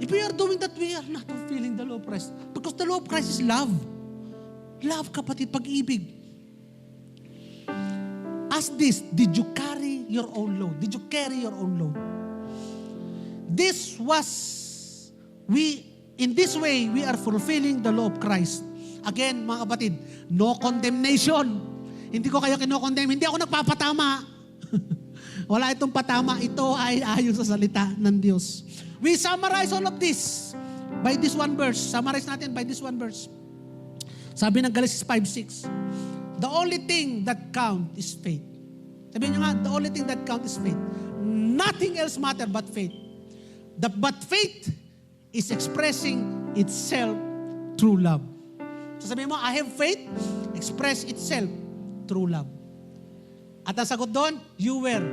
If we are doing that, we are not fulfilling the law of Christ. Because the law of Christ is love. Love, kapatid, pag-ibig. Ask this, did you carry your own load? Did you carry your own load? In this way, we are fulfilling the law of Christ. Again, mga kapatid, no condemnation. Hindi ko kayo kinokondemn. Hindi ako nagpapatama. Wala itong patama. Ito ay ayon sa salita ng Diyos. We summarize all of this by this one verse. Summarize natin by this one verse. Sabi ng Galatians 5:6, the only thing that count is faith. Sabihin nyo nga, the only thing that count is faith. Nothing else matter but faith. But faith is expressing itself through love. So sabihin mo, I have faith, express itself through love. At ang sagot doon, you were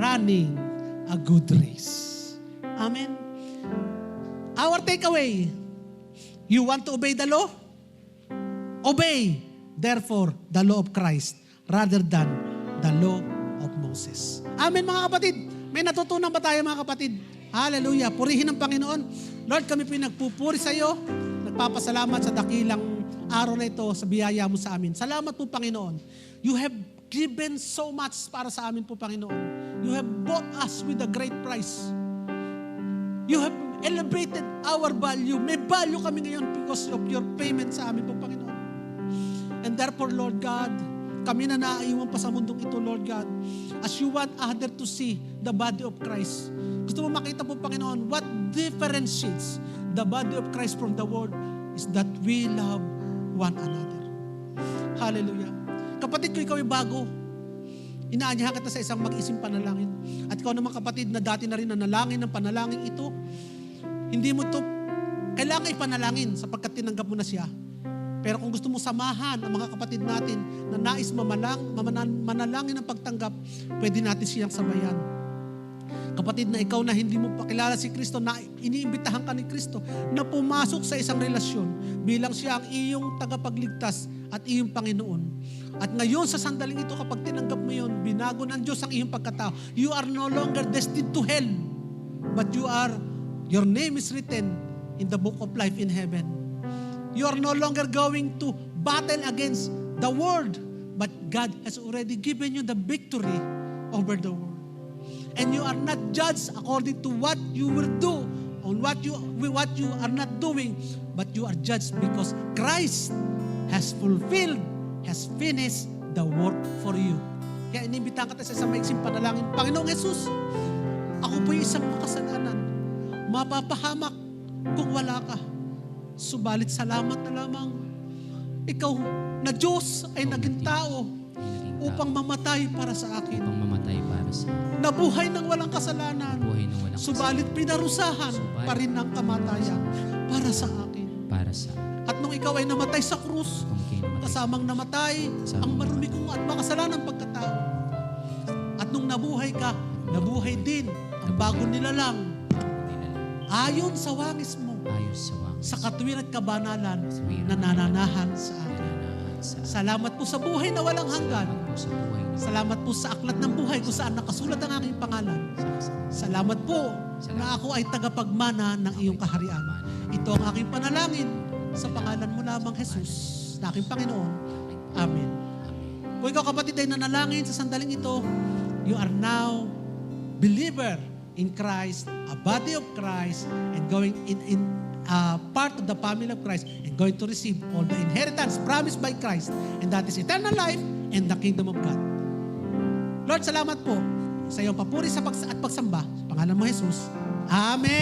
running a good race. Amen. Our takeaway, you want to obey the law? Obey, therefore, the law of Christ rather than the law of Moses. Amen mga kapatid. May natutunan ba tayo mga kapatid? Hallelujah. Purihin ang Panginoon. Lord, kami pinagpupuri sa iyo. Nagpapasalamat sa dakilang araw na ito sa biyaya mo sa amin. Salamat po Panginoon. You have given so much para sa amin po Panginoon. You have bought us with a great price. You have elevated our value. May value kami ngayon because of your payment sa amin po Panginoon. And therefore, Lord God, kami na naiwan pa sa mundong ito, Lord God, as you want others to see the body of Christ. Gusto mo makita po, Panginoon, what differentiates the body of Christ from the world is that we love one another. Hallelujah. Kapatid ko, ikaw ay bago. Inaanyahan kita sa isang mag-ising panalangin. At ikaw naman kapatid na dati na rin nanalangin ng panalangin ito, hindi mo ito kailangan ipanalangin sapagkat tinanggap mo na siya. Pero kung gusto mo samahan ang mga kapatid natin na nais manalangin ng pagtanggap, pwede natin siyang sabayan. Kapatid na ikaw na hindi mo pakilala si Kristo, na iniimbitahan ka ni Kristo na pumasok sa isang relasyon bilang siya ang iyong tagapagligtas at iyong Panginoon. At ngayon sa sandaling ito, kapag tinanggap mo yun, binago ng Diyos ang iyong pagkatao. You are no longer destined to hell, but your name is written in the book of life in heaven. You are no longer going to battle against the world, but God has already given you the victory over the world. And you are not judged according to what you will do or what you are not doing, but you are judged because Christ has finished the work for you. Kaya inimbitahan kita sa isang maiksing panalangin. Panginoong Jesus, ako po'y isang makasalanan. Mapapahamak kung wala ka. Subalit salamat na lamang. Ikaw na Diyos ay naging tao upang mamatay para sa akin. Upang mamatay para sa akin. Nabuhay ng walang kasalanan. Buhay ng walang Subalit pinarusahan pa rin ng kamatayan para sa akin. para sa At nung ikaw ay namatay sa krus, kung kayo namatay. kasamang namatay ang marumi kong at makasalanang pagkatao. At nung nabuhay ka, nabuhay din ang bagong nilalang ayon sa wangis mo, Ayos sa wangis. sa katuwiran at kabanalan Katuwiran na nananahan sa akin. Nananahan sa Salamat po sa buhay na walang hanggan. Salamat po sa buhay na Salamat po sa aklat ng buhay kung saan nakasulat ang aking pangalan. Salamat po na ako ay tagapagmana ng iyong kaharian. Ito ang aking panalangin sa pangalan mo lamang, Jesus, na aking Panginoon. Amen. Kung ikaw kapatid ay nanalangin sa sandaling ito, you are now believer in Christ, a body of Christ, and going in part of the family of Christ, and going to receive all the inheritance promised by Christ, and that is eternal life and the kingdom of God. Lord, salamat po sa iyong papuri at pagsamba. Sa pangalan mo, Jesus. Amen.